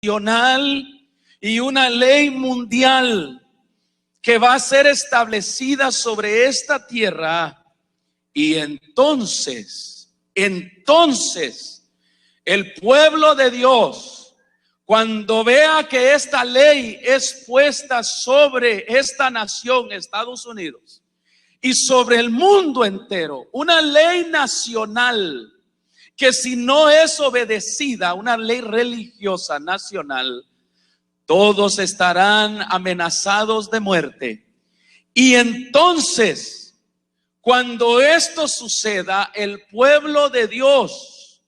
nacional y una ley mundial que va a ser establecida sobre esta tierra. Y entonces el pueblo de Dios, cuando vea que esta ley es puesta sobre esta nación, Estados Unidos, y sobre el mundo entero, una ley nacional que si no es obedecida, una ley religiosa nacional, todos estarán amenazados de muerte. Y entonces, cuando esto suceda, el pueblo de Dios,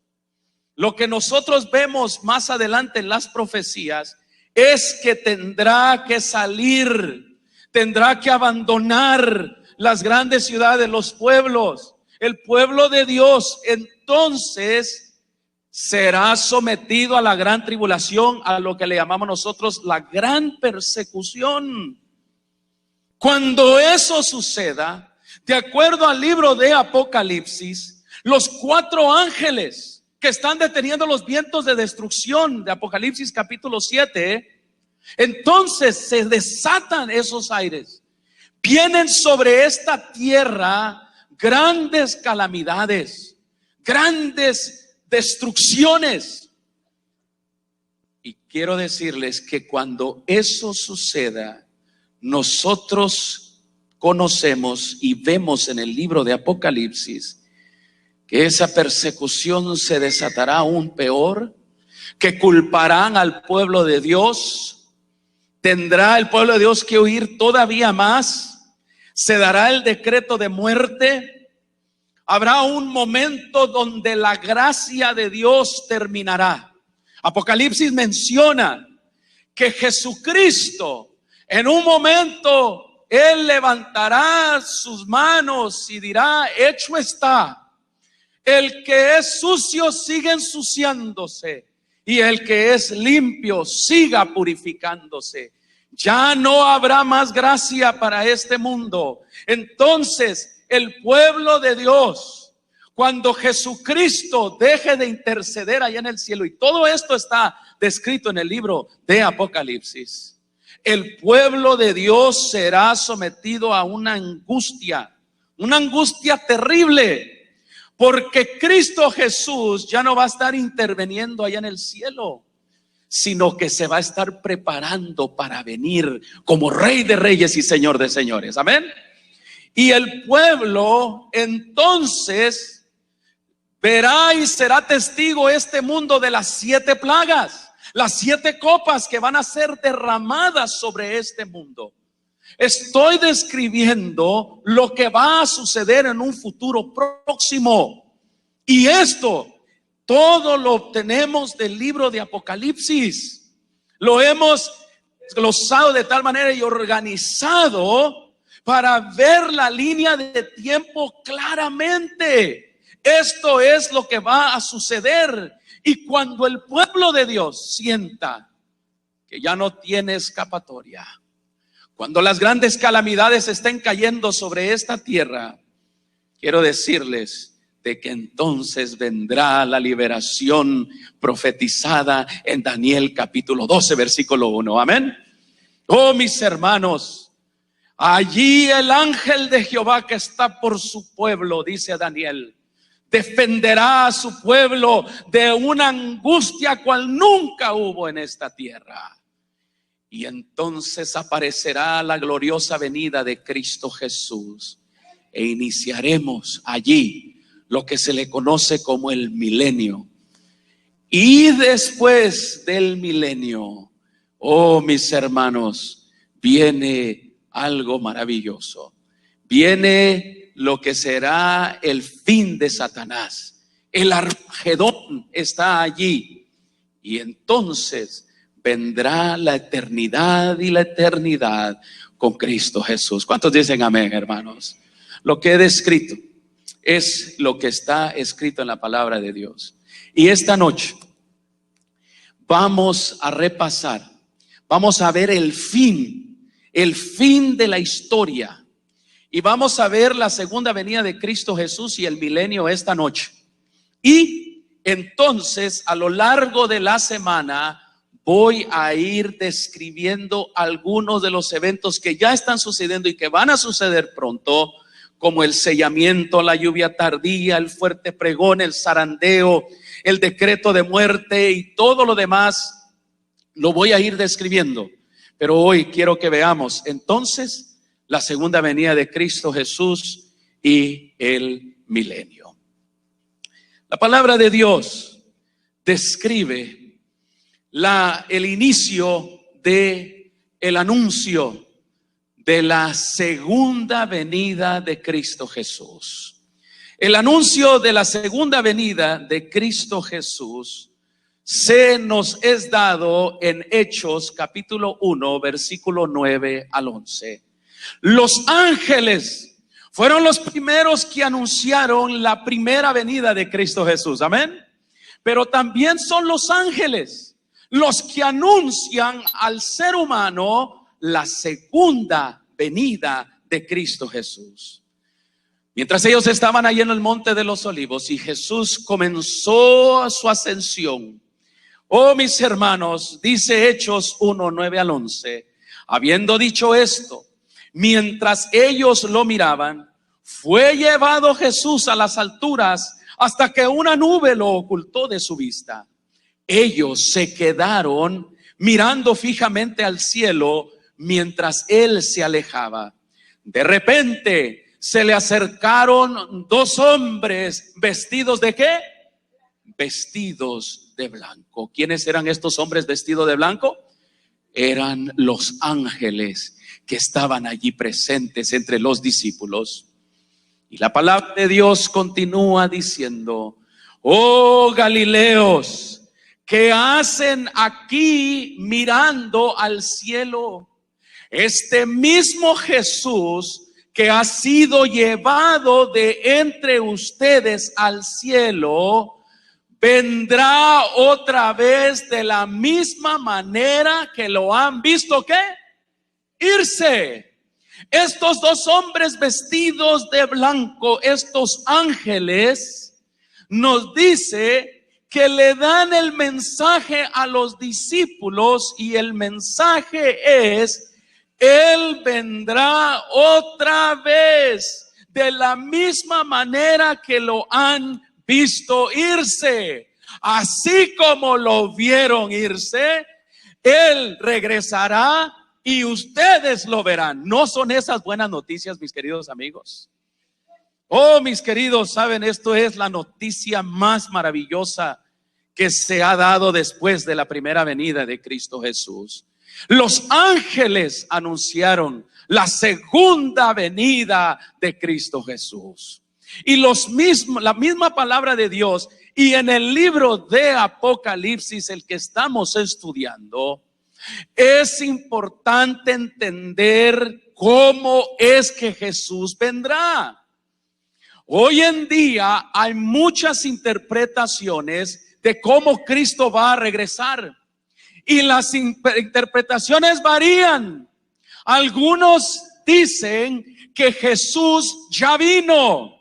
lo que nosotros vemos más adelante en las profecías, es que tendrá que salir, tendrá que abandonar las grandes ciudades, los pueblos. El pueblo de Dios entonces será sometido a la gran tribulación, a lo que le llamamos nosotros la gran persecución. Cuando eso suceda, de acuerdo al libro de Apocalipsis, los 4 ángeles que están deteniendo los vientos de destrucción de Apocalipsis capítulo 7, entonces se desatan esos aires. Vienen sobre esta tierra grandes calamidades, grandes destrucciones. Y quiero decirles que cuando eso suceda, nosotros conocemos y vemos en el libro de Apocalipsis que esa persecución se desatará aún peor, que culparán al pueblo de Dios, tendrá el pueblo de Dios que huir todavía más, se dará el decreto de muerte, habrá un momento donde la gracia de Dios terminará. Apocalipsis menciona que Jesucristo en un momento Él levantará sus manos y dirá: hecho está. El que es sucio sigue ensuciándose y el que es limpio siga purificándose. Ya no habrá más gracia para este mundo. Entonces el pueblo de Dios, cuando Jesucristo deje de interceder allá en el cielo, y todo esto está descrito en el libro de Apocalipsis, el pueblo de Dios será sometido a una angustia terrible. Porque Cristo Jesús ya no va a estar interviniendo allá en el cielo, sino que se va a estar preparando para venir como Rey de Reyes y Señor de Señores. Amén. Y el pueblo entonces verá y será testigo este mundo de las 7 plagas, las 7 copas que van a ser derramadas sobre este mundo. Estoy describiendo lo que va a suceder en un futuro próximo. Y esto todo lo obtenemos del libro de Apocalipsis. Lo hemos glosado de tal manera y organizado para ver la línea de tiempo claramente. Esto es lo que va a suceder. Y cuando el pueblo de Dios sienta que ya no tiene escapatoria, cuando las grandes calamidades estén cayendo sobre esta tierra, quiero decirles de que entonces vendrá la liberación profetizada en Daniel capítulo 12, versículo 1. Amén. Oh, mis hermanos, allí el ángel de Jehová que está por su pueblo, dice Daniel, defenderá a su pueblo de una angustia cual nunca hubo en esta tierra. Y entonces aparecerá la gloriosa venida de Cristo Jesús e iniciaremos allí lo que se le conoce como el milenio. Y después del milenio, oh mis hermanos, viene algo maravilloso. Viene lo que será el fin de Satanás. El Armagedón está allí. Y entonces vendrá la eternidad y la eternidad con Cristo Jesús. ¿Cuántos dicen amén, hermanos? Lo que he descrito es lo que está escrito en la palabra de Dios. Y esta noche vamos a repasar, vamos a ver el fin de la historia. Y vamos a ver la segunda venida de Cristo Jesús y el milenio esta noche. Y entonces a lo largo de la semana voy a ir describiendo algunos de los eventos que ya están sucediendo y que van a suceder pronto, como el sellamiento, la lluvia tardía, el fuerte pregón, el zarandeo, el decreto de muerte y todo lo demás. Lo voy a ir describiendo, pero hoy quiero que veamos entonces la segunda venida de Cristo Jesús y el milenio. La palabra de Dios describe el inicio de el anuncio de la segunda venida de Cristo Jesús. El anuncio de la segunda venida de Cristo Jesús se nos es dado en Hechos capítulo 1, versículo 9 al 11. Los ángeles fueron los primeros que anunciaron la primera venida de Cristo Jesús. Amén. Pero también son los ángeles los que anuncian al ser humano la segunda venida de Cristo Jesús. Mientras ellos estaban ahí en el monte de los olivos y Jesús comenzó su ascensión, oh mis hermanos, dice Hechos 1, 9 al 11, habiendo dicho esto, mientras ellos lo miraban, fue llevado Jesús a las alturas hasta que una nube lo ocultó de su vista. Ellos se quedaron mirando fijamente al cielo mientras él se alejaba. De repente se le acercaron dos hombres vestidos ¿de qué? Vestidos de blanco. ¿Quiénes eran estos hombres vestidos de blanco? Eran los ángeles que estaban allí presentes entre los discípulos. Y la palabra de Dios continúa diciendo: oh Galileos, ¿qué hacen aquí mirando al cielo? Este mismo Jesús que ha sido llevado de entre ustedes al cielo, vendrá otra vez de la misma manera que lo han visto ¿qué? Irse. Estos dos hombres vestidos de blanco, estos ángeles, nos dice que le dan el mensaje a los discípulos, y el mensaje es: Él vendrá otra vez de la misma manera que lo han visto irse. Así como lo vieron irse, Él regresará y ustedes lo verán. ¿No son esas buenas noticias, mis queridos amigos? Oh, mis queridos, saben, esto es la noticia más maravillosa que se ha dado después de la primera venida de Cristo Jesús. Los ángeles anunciaron la segunda venida de Cristo Jesús. Y la misma palabra de Dios, y en el libro de Apocalipsis, el que estamos estudiando, es importante entender cómo es que Jesús vendrá. Hoy en día hay muchas interpretaciones de cómo Cristo va a regresar, y las interpretaciones varían. Algunos dicen que Jesús ya vino,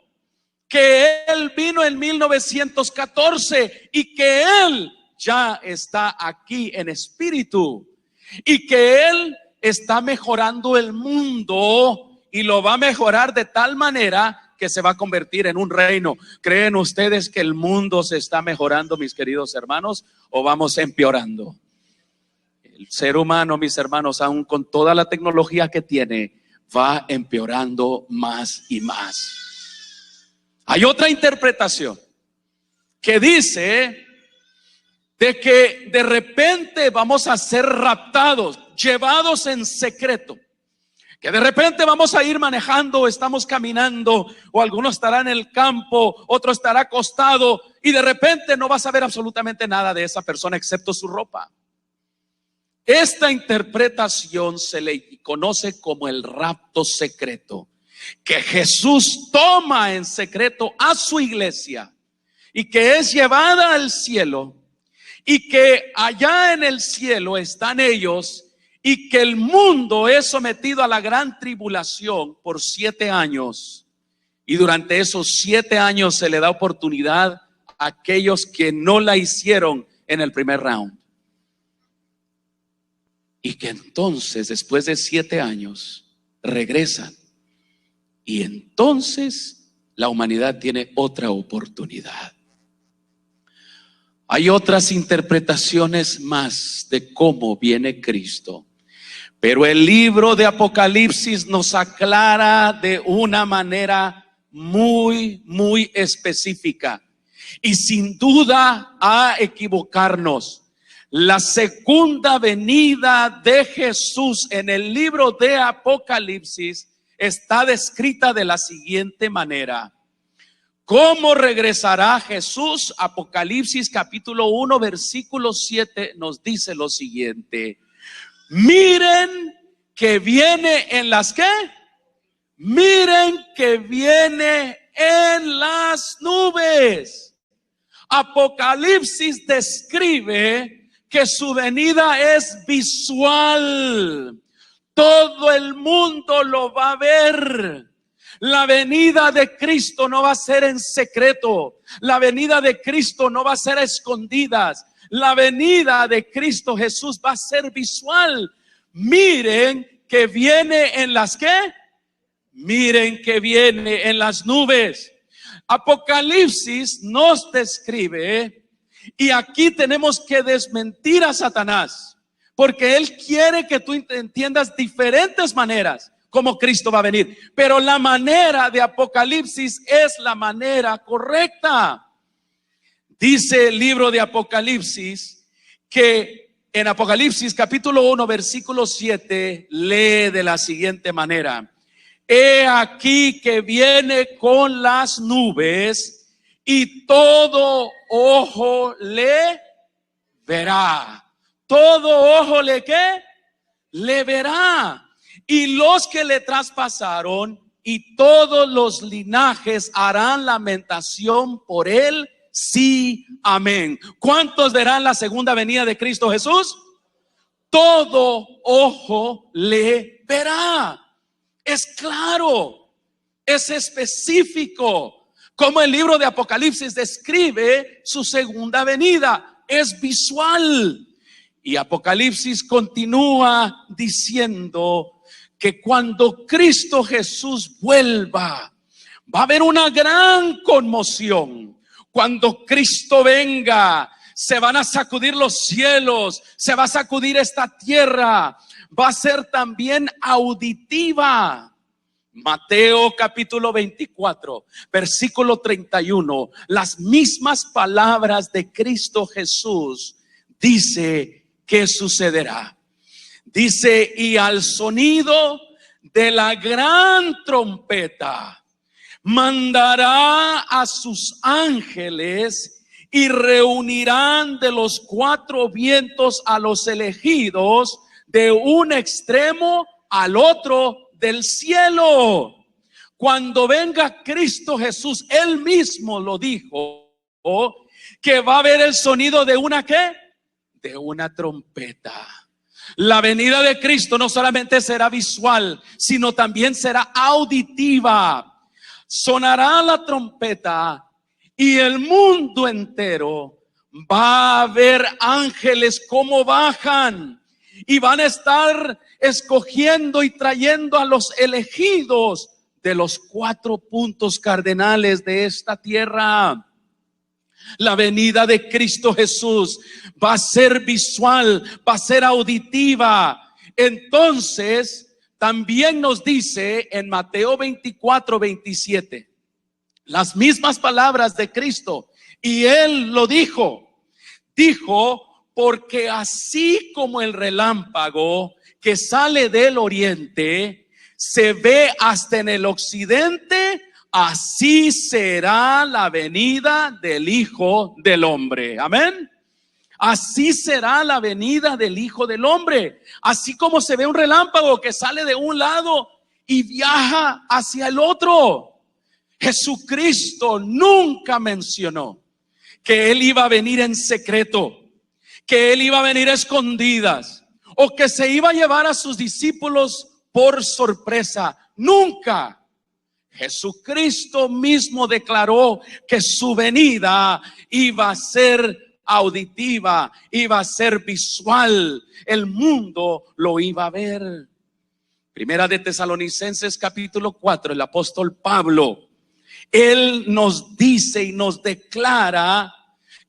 que Él vino en 1914 y que Él ya está aquí en espíritu, y que Él está mejorando el mundo y lo va a mejorar de tal manera que se va a convertir en un reino. ¿Creen ustedes que el mundo se está mejorando, mis queridos hermanos, o vamos empeorando? El ser humano, mis hermanos, aún con toda la tecnología que tiene, va empeorando más y más. Hay otra interpretación que dice de que de repente vamos a ser raptados, llevados en secreto. Que de repente vamos a ir manejando, estamos caminando, o alguno estará en el campo, otro estará acostado, y de repente no vas a ver absolutamente nada de esa persona excepto su ropa. Esta interpretación se le conoce como el rapto secreto, que Jesús toma en secreto a su iglesia y que es llevada al cielo, y que allá en el cielo están ellos, y que el mundo es sometido a la gran tribulación por 7 años, y durante esos 7 años se le da oportunidad a aquellos que no la hicieron en el primer round. que entonces, después de 7 años, regresan. Y entonces la humanidad tiene otra oportunidad. Hay otras interpretaciones más de cómo viene Cristo, pero el libro de Apocalipsis nos aclara de una manera muy específica y sin duda a equivocarnos. La segunda venida de Jesús en el libro de Apocalipsis está descrita de la siguiente manera. ¿Cómo regresará Jesús? Apocalipsis capítulo 1 versículo 7 nos dice lo siguiente: miren que viene en las ¿qué? Miren que viene en las nubes. Apocalipsis describe que su venida es visual. Todo el mundo lo va a ver. La venida de Cristo no va a ser en secreto. La venida de Cristo no va a ser a escondidas. La venida de Cristo Jesús va a ser visual. Miren que viene en las ¿qué? Miren que viene en las nubes. Apocalipsis nos describe, y aquí tenemos que desmentir a Satanás, porque él quiere que tú entiendas diferentes maneras cómo Cristo va a venir, pero la manera de Apocalipsis es la manera correcta. Dice el libro de Apocalipsis que en Apocalipsis capítulo 1 versículo 7 lee de la siguiente manera: he aquí que viene con las nubes y todo ojo le verá. Todo ojo le ¿qué? Le verá. Y los que le traspasaron y todos los linajes harán lamentación por él. Sí, amén. ¿Cuántos verán la segunda venida de Cristo Jesús? Todo ojo le verá. Es claro, es específico, como el libro de Apocalipsis describe su segunda venida. Es visual. Y Apocalipsis continúa diciendo que cuando Cristo Jesús vuelva, va a haber una gran conmoción. Cuando Cristo venga, se van a sacudir los cielos, se va a sacudir esta tierra, va a ser también auditiva. Mateo capítulo 24, versículo 31, las mismas palabras de Cristo Jesús dice que sucederá. Dice: y al sonido de la gran trompeta mandará a sus ángeles y reunirán de los 4 vientos a los elegidos de un extremo al otro del cielo. Cuando venga Cristo Jesús, él mismo lo dijo, que va a haber el sonido de una ¿qué? De una trompeta. La venida de Cristo no solamente será visual, sino también será auditiva. Sonará la trompeta y el mundo entero va a ver ángeles como bajan y van a estar escogiendo y trayendo a los elegidos de los 4 puntos cardenales de esta tierra. La venida de Cristo Jesús va a ser visual, va a ser auditiva. Entonces, también nos dice en Mateo 24, 27, las mismas palabras de Cristo. Y él lo dijo, porque así como el relámpago que sale del oriente se ve hasta en el occidente, así será la venida del Hijo del Hombre. Amén. Así será la venida del Hijo del Hombre. Así como se ve un relámpago que sale de un lado y viaja hacia el otro. Jesucristo nunca mencionó que Él iba a venir en secreto, que Él iba a venir a escondidas o que se iba a llevar a sus discípulos por sorpresa. Nunca. Jesucristo mismo declaró que su venida iba a ser auditiva, iba a ser visual. El mundo lo iba a ver. Primera de Tesalonicenses capítulo 4, el apóstol Pablo, él nos dice y nos declara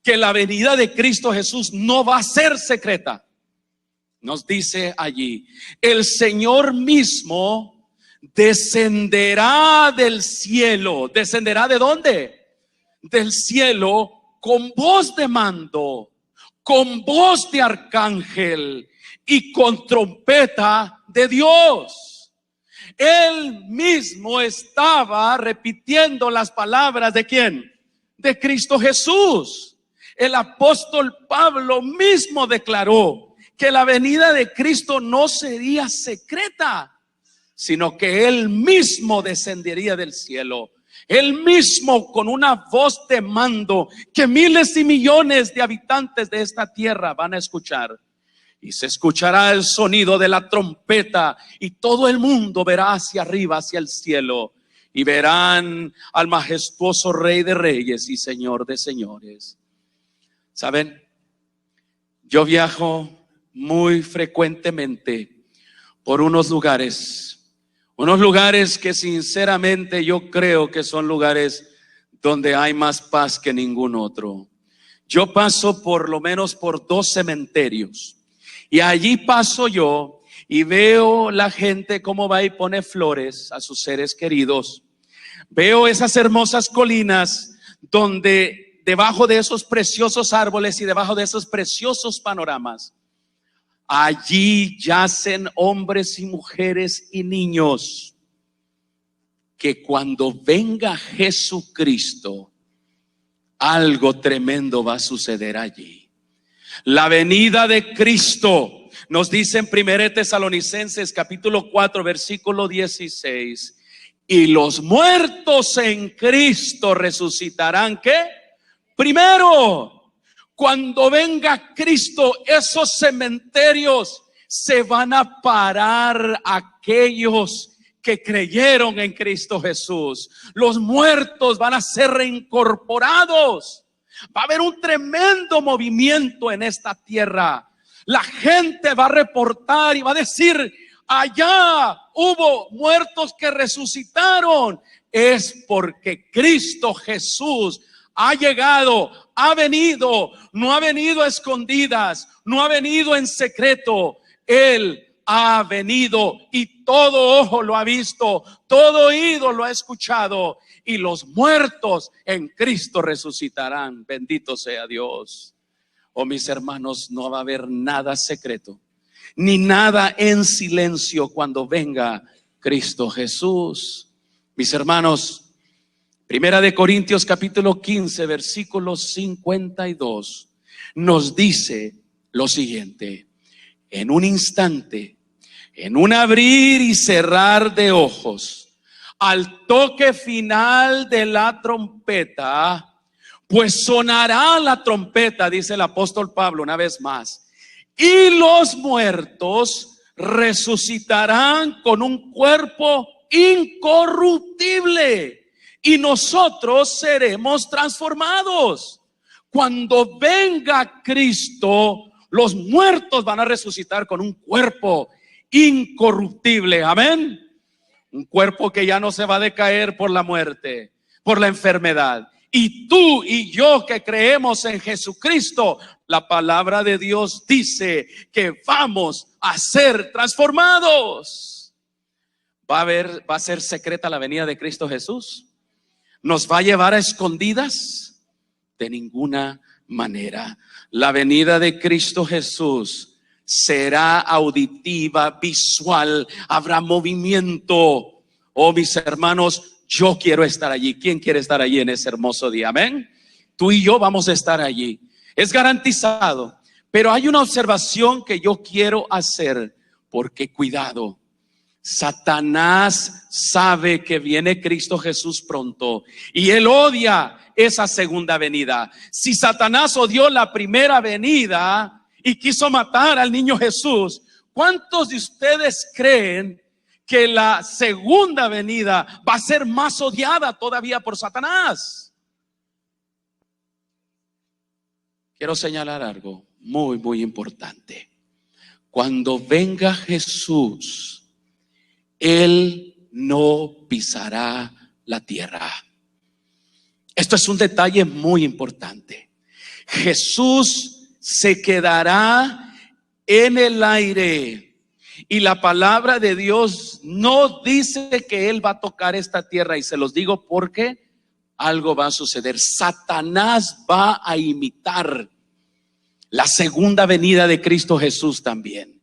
que la venida de Cristo Jesús no va a ser secreta. Nos dice allí, el Señor mismo descenderá del cielo. ¿Descenderá de dónde? Del cielo, con voz de mando, con voz de arcángel y con trompeta de Dios. Él mismo estaba repitiendo las palabras ¿de quién? De Cristo Jesús. El apóstol Pablo mismo declaró que la venida de Cristo no sería secreta, sino que Él mismo descendería del cielo. Él mismo con una voz de mando que miles y millones de habitantes de esta tierra van a escuchar. Y se escuchará el sonido de la trompeta y todo el mundo verá hacia arriba, hacia el cielo. Y verán al majestuoso Rey de Reyes y Señor de Señores. ¿Saben? Yo viajo muy frecuentemente por unos lugares que sinceramente yo creo que son lugares donde hay más paz que ningún otro. Yo paso por lo menos por 2 cementerios y allí paso yo y veo la gente cómo va y pone flores a sus seres queridos. Veo esas hermosas colinas donde debajo de esos preciosos árboles y debajo de esos preciosos panoramas, allí yacen hombres y mujeres y niños que cuando venga Jesucristo, algo tremendo va a suceder allí. La venida de Cristo nos dice en 1 Tesalonicenses capítulo 4 versículo 16, y los muertos en Cristo resucitarán, ¿qué? Primero. Cuando venga Cristo, esos cementerios se van a parar aquellos que creyeron en Cristo Jesús. Los muertos van a ser reincorporados. Va a haber un tremendo movimiento en esta tierra. La gente va a reportar y va a decir, allá hubo muertos que resucitaron. Es porque Cristo Jesús ha llegado, ha venido, no ha venido a escondidas, no ha venido en secreto. Él ha venido y todo ojo lo ha visto, todo oído lo ha escuchado, y los muertos en Cristo resucitarán. Bendito sea Dios. Oh, mis hermanos, no va a haber nada secreto, ni nada en silencio cuando venga Cristo Jesús. Mis hermanos, Primera de Corintios capítulo 15 versículo 52 nos dice lo siguiente: en un instante, en un abrir y cerrar de ojos, al toque final de la trompeta, pues sonará la trompeta, dice el apóstol Pablo una vez más, y los muertos resucitarán con un cuerpo incorruptible. Y nosotros seremos transformados. Cuando venga Cristo, los muertos van a resucitar con un cuerpo incorruptible. Amén. Un cuerpo que ya no se va a decaer por la muerte, por la enfermedad. Y tú y yo que creemos en Jesucristo, la palabra de Dios dice que vamos a ser transformados. ¿Va a ser secreta la venida de Cristo Jesús? ¿Nos va a llevar a escondidas? De ninguna manera. La venida de Cristo Jesús será auditiva, visual, habrá movimiento. Oh, mis hermanos, yo quiero estar allí. ¿Quién quiere estar allí en ese hermoso día? Amén. Tú y yo vamos a estar allí. Es garantizado. Pero hay una observación que yo quiero hacer, porque cuidado. Satanás sabe que viene Cristo Jesús pronto y él odia esa segunda venida. Si Satanás odió la primera venida y quiso matar al niño Jesús, ¿cuántos de ustedes creen que la segunda venida va a ser más odiada todavía por Satanás? quiero señalar algo muy importante. Cuando venga Jesús, Él no pisará la tierra. Esto es un detalle muy importante. Jesús se quedará en el aire, y la palabra de Dios no dice que Él va a tocar esta tierra, y se los digo porque algo va a suceder. Satanás va a imitar la segunda venida de Cristo Jesús también,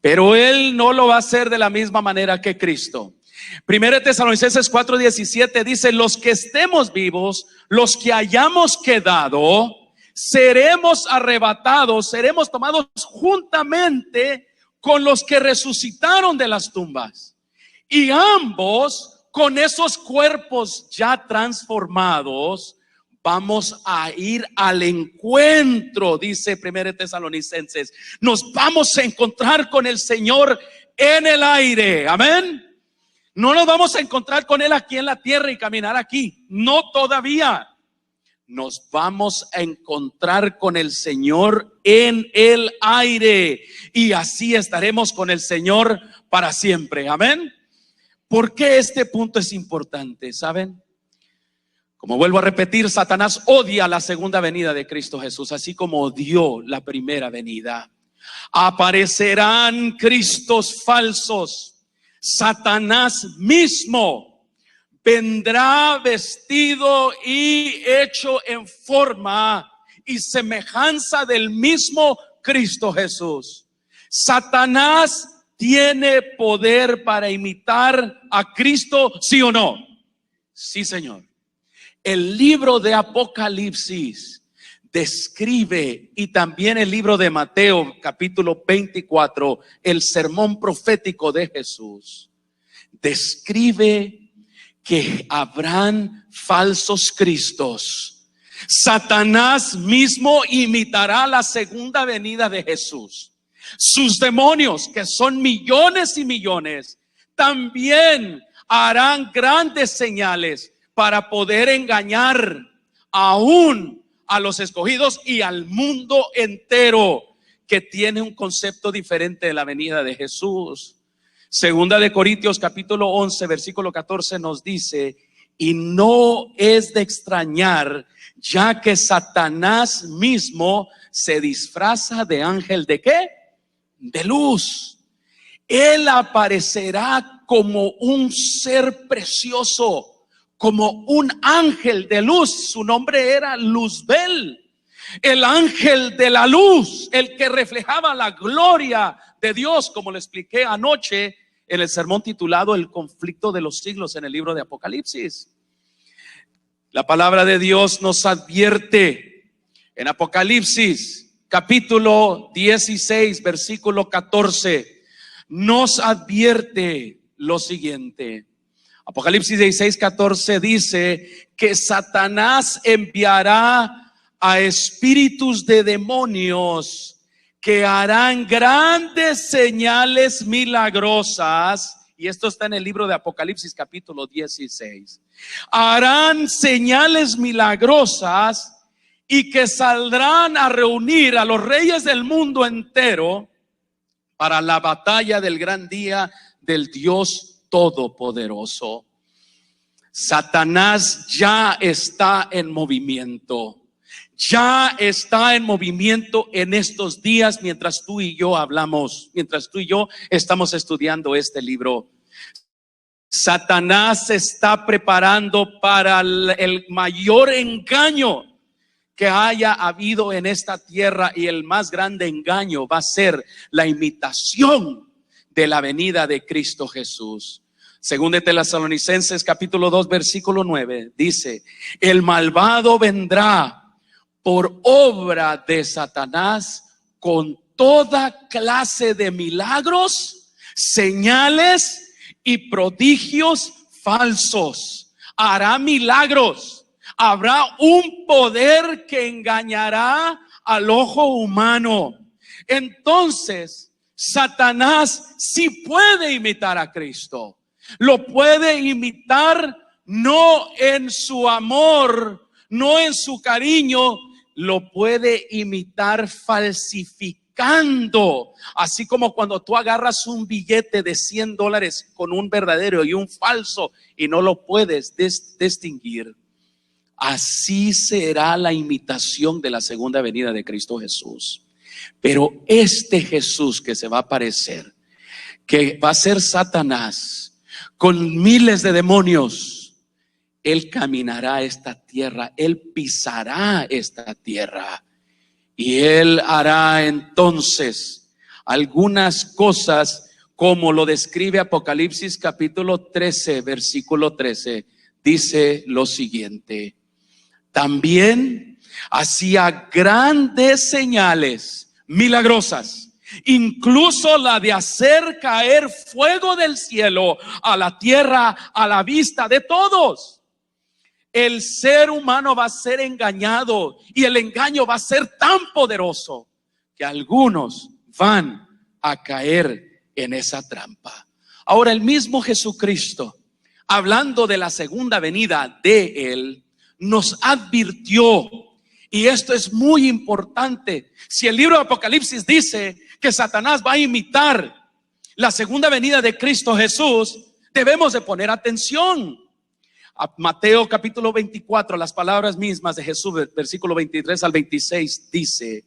pero Él no lo va a hacer de la misma manera que Cristo. 1 Tesalonicenses 4:17 dice: los que estemos vivos, los que hayamos quedado, seremos arrebatados, seremos tomados juntamente con los que resucitaron de las tumbas, y ambos, con esos cuerpos ya transformados, vamos a ir al encuentro, dice 1 Tesalonicenses. Nos vamos a encontrar con el Señor en el aire. Amén. No nos vamos a encontrar con Él aquí en la tierra y caminar aquí. No todavía. Nos vamos a encontrar con el Señor en el aire, y así estaremos con el Señor para siempre. Amén. ¿Por qué este punto es importante? ¿Saben? Como vuelvo a repetir, Satanás odia la segunda venida de Cristo Jesús, así como odió la primera venida. Aparecerán cristos falsos. Satanás mismo vendrá vestido y hecho en forma y semejanza del mismo Cristo Jesús. Satanás tiene poder para imitar a Cristo, ¿sí o no? Sí, Señor. El libro de Apocalipsis describe, y también el libro de Mateo capítulo 24, el sermón profético de Jesús, describe que habrán falsos cristos. Satanás mismo imitará la segunda venida de Jesús. Sus demonios, que son millones y millones, también harán grandes señales para poder engañar aún a los escogidos y al mundo entero, que tiene un concepto diferente de la venida de Jesús. Segunda de Corintios capítulo 11 versículo 14 nos dice: y no es de extrañar, ya que Satanás mismo se disfraza de ángel ¿de qué? De luz. Él aparecerá como un ser precioso, como un ángel de luz. Su nombre era Luzbel, el ángel de la luz, el que reflejaba la gloria de Dios, como le expliqué anoche en el sermón titulado El conflicto de los siglos, en el libro de Apocalipsis. La palabra de Dios nos advierte en Apocalipsis capítulo 16 versículo 14, nos advierte lo siguiente. Apocalipsis 16, 14 dice que Satanás enviará a espíritus de demonios que harán grandes señales milagrosas. Y esto está en el libro de Apocalipsis capítulo 16. Harán señales milagrosas y que saldrán a reunir a los reyes del mundo entero para la batalla del gran día del Dios Todopoderoso. Satanás ya está en movimiento. Ya está en movimiento en estos días mientras tú y yo hablamos, mientras tú y yo estamos estudiando este libro. Satanás se está preparando para el mayor engaño que haya habido en esta tierra, y el más grande engaño va a ser la imitación de la venida de Cristo Jesús. Según de Tesalonicenses capítulo 2 versículo 9 dice: el malvado vendrá por obra de Satanás con toda clase de milagros, señales y prodigios falsos. Hará milagros. Habrá un poder que engañará al ojo humano. Entonces, Satanás sí puede imitar a Cristo. Lo puede imitar no en su amor, no en su cariño, lo puede imitar falsificando, así como cuando tú agarras un billete de $100 con un verdadero y un falso y no lo puedes distinguir. Así será la imitación de la segunda venida de Cristo Jesús. Pero este Jesús que se va a aparecer, que va a ser Satanás con miles de demonios, Él caminará esta tierra, Él pisará esta tierra y Él hará entonces algunas cosas como lo describe Apocalipsis capítulo 13, versículo 13. Dice lo siguiente: también hacía grandes señales milagrosas, incluso la de hacer caer fuego del cielo a la tierra a la vista de todos. El ser humano va a ser engañado y el engaño va a ser tan poderoso que algunos van a caer en esa trampa. Ahora, el mismo Jesucristo, hablando de la segunda venida de Él, nos advirtió, y esto es muy importante. Si el libro de Apocalipsis dice que Satanás va a imitar la segunda venida de Cristo Jesús, debemos de poner atención. A Mateo capítulo 24, las palabras mismas de Jesús, versículo 23 al 26, dice: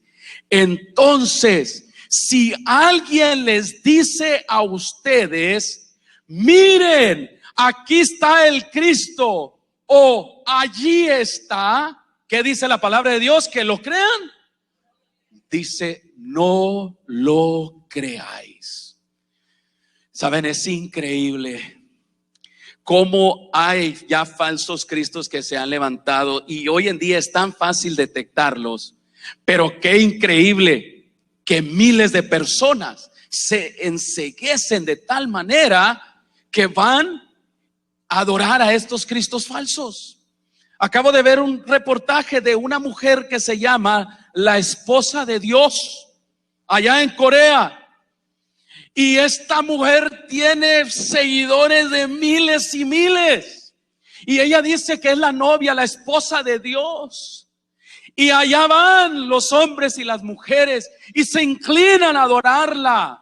entonces, si alguien les dice a ustedes, miren, aquí está el Cristo, o allí está, ¿qué dice la palabra de Dios? ¿Que lo crean? Dice, no lo creáis. Saben, es increíble cómo hay ya falsos cristos que se han levantado y hoy en día es tan fácil detectarlos, pero qué increíble que miles de personas se enceguecen de tal manera que van a adorar a estos cristos falsos. Acabo de ver un reportaje de una mujer que se llama la esposa de Dios allá en Corea. Y esta mujer tiene seguidores de miles y miles. Y ella dice que es la novia, la esposa de Dios. Y allá van los hombres y las mujeres y se inclinan a adorarla.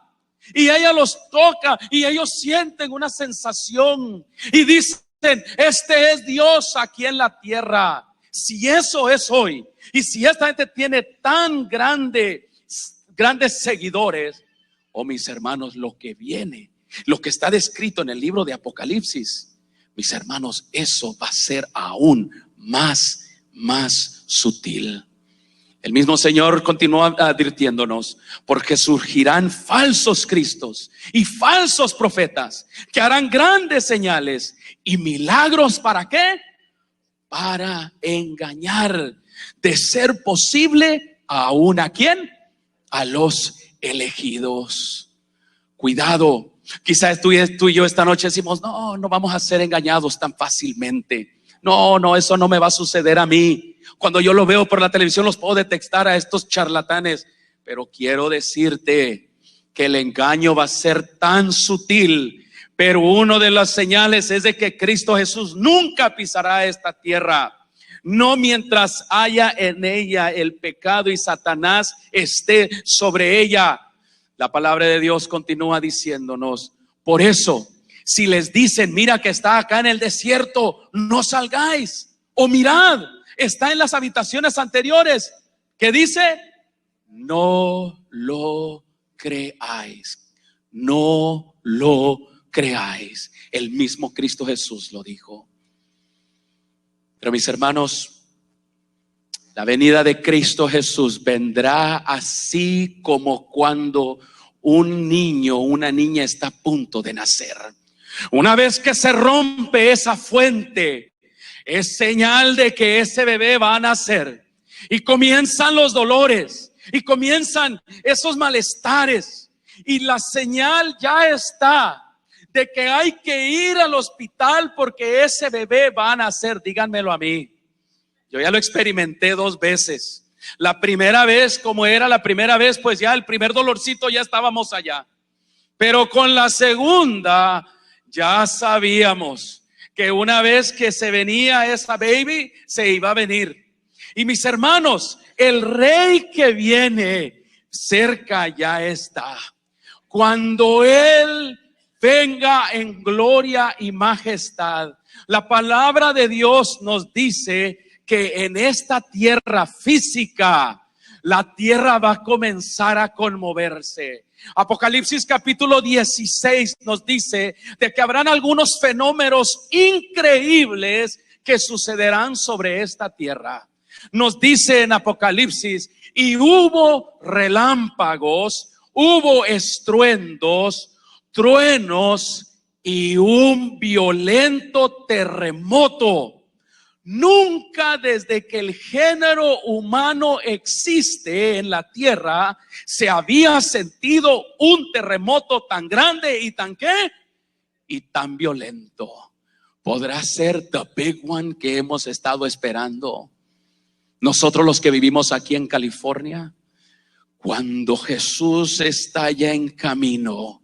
Y ella los toca y ellos sienten una sensación. Y dicen, este es Dios aquí en la tierra. Si eso es hoy, y si esta gente tiene tan grandes seguidores, oh mis hermanos, lo que viene, lo que está descrito en el libro de Apocalipsis, mis hermanos, eso va a ser aún más sutil. El mismo Señor continúa advirtiéndonos, porque surgirán falsos cristos y falsos profetas que harán grandes señales y milagros. ¿Para qué? Para engañar, de ser posible, aún ¿a quién? A los elegidos. Cuidado, quizás tú y yo esta noche decimos, no vamos a ser engañados tan fácilmente. No, eso no me va a suceder a mí. Cuando yo lo veo por la televisión los puedo detectar a estos charlatanes. Pero quiero decirte que el engaño va a ser tan sutil. Pero una de las señales es de que Cristo Jesús nunca pisará esta tierra. No mientras haya en ella el pecado y Satanás esté sobre ella. La palabra de Dios continúa diciéndonos, por eso, si les dicen, mira que está acá en el desierto, no salgáis. O mirad, está en las habitaciones anteriores. ¿Qué dice? No lo creáis. No lo creáis. El mismo Cristo Jesús lo dijo. Pero mis hermanos, la venida de Cristo Jesús vendrá así como cuando un niño o una niña está a punto de nacer. Una vez que se rompe esa fuente, es señal de que ese bebé va a nacer. Y comienzan los dolores y comienzan esos malestares. Y la señal ya está de que hay que ir al hospital porque ese bebé va a nacer. Díganmelo a mí. Yo ya lo experimenté 2 veces. La primera vez, como era la primera vez, pues ya el primer dolorcito ya estábamos allá. Pero con la segunda ya sabíamos que una vez que se venía esa baby, se iba a venir. Y mis hermanos, el rey que viene cerca ya está. Cuando Él venga en gloria y majestad, la palabra de Dios nos dice que en esta tierra física, la tierra va a comenzar a conmoverse. Apocalipsis capítulo 16 nos dice de que habrán algunos fenómenos increíbles que sucederán sobre esta tierra. Nos dice en Apocalipsis, y hubo relámpagos, hubo estruendos, truenos y un violento terremoto. Nunca desde que el género humano existe en la tierra se había sentido un terremoto tan grande y tan ¿qué? Y tan violento. ¿Podrá ser the big one que hemos estado esperando? Nosotros los que vivimos aquí en California, cuando Jesús está ya en camino,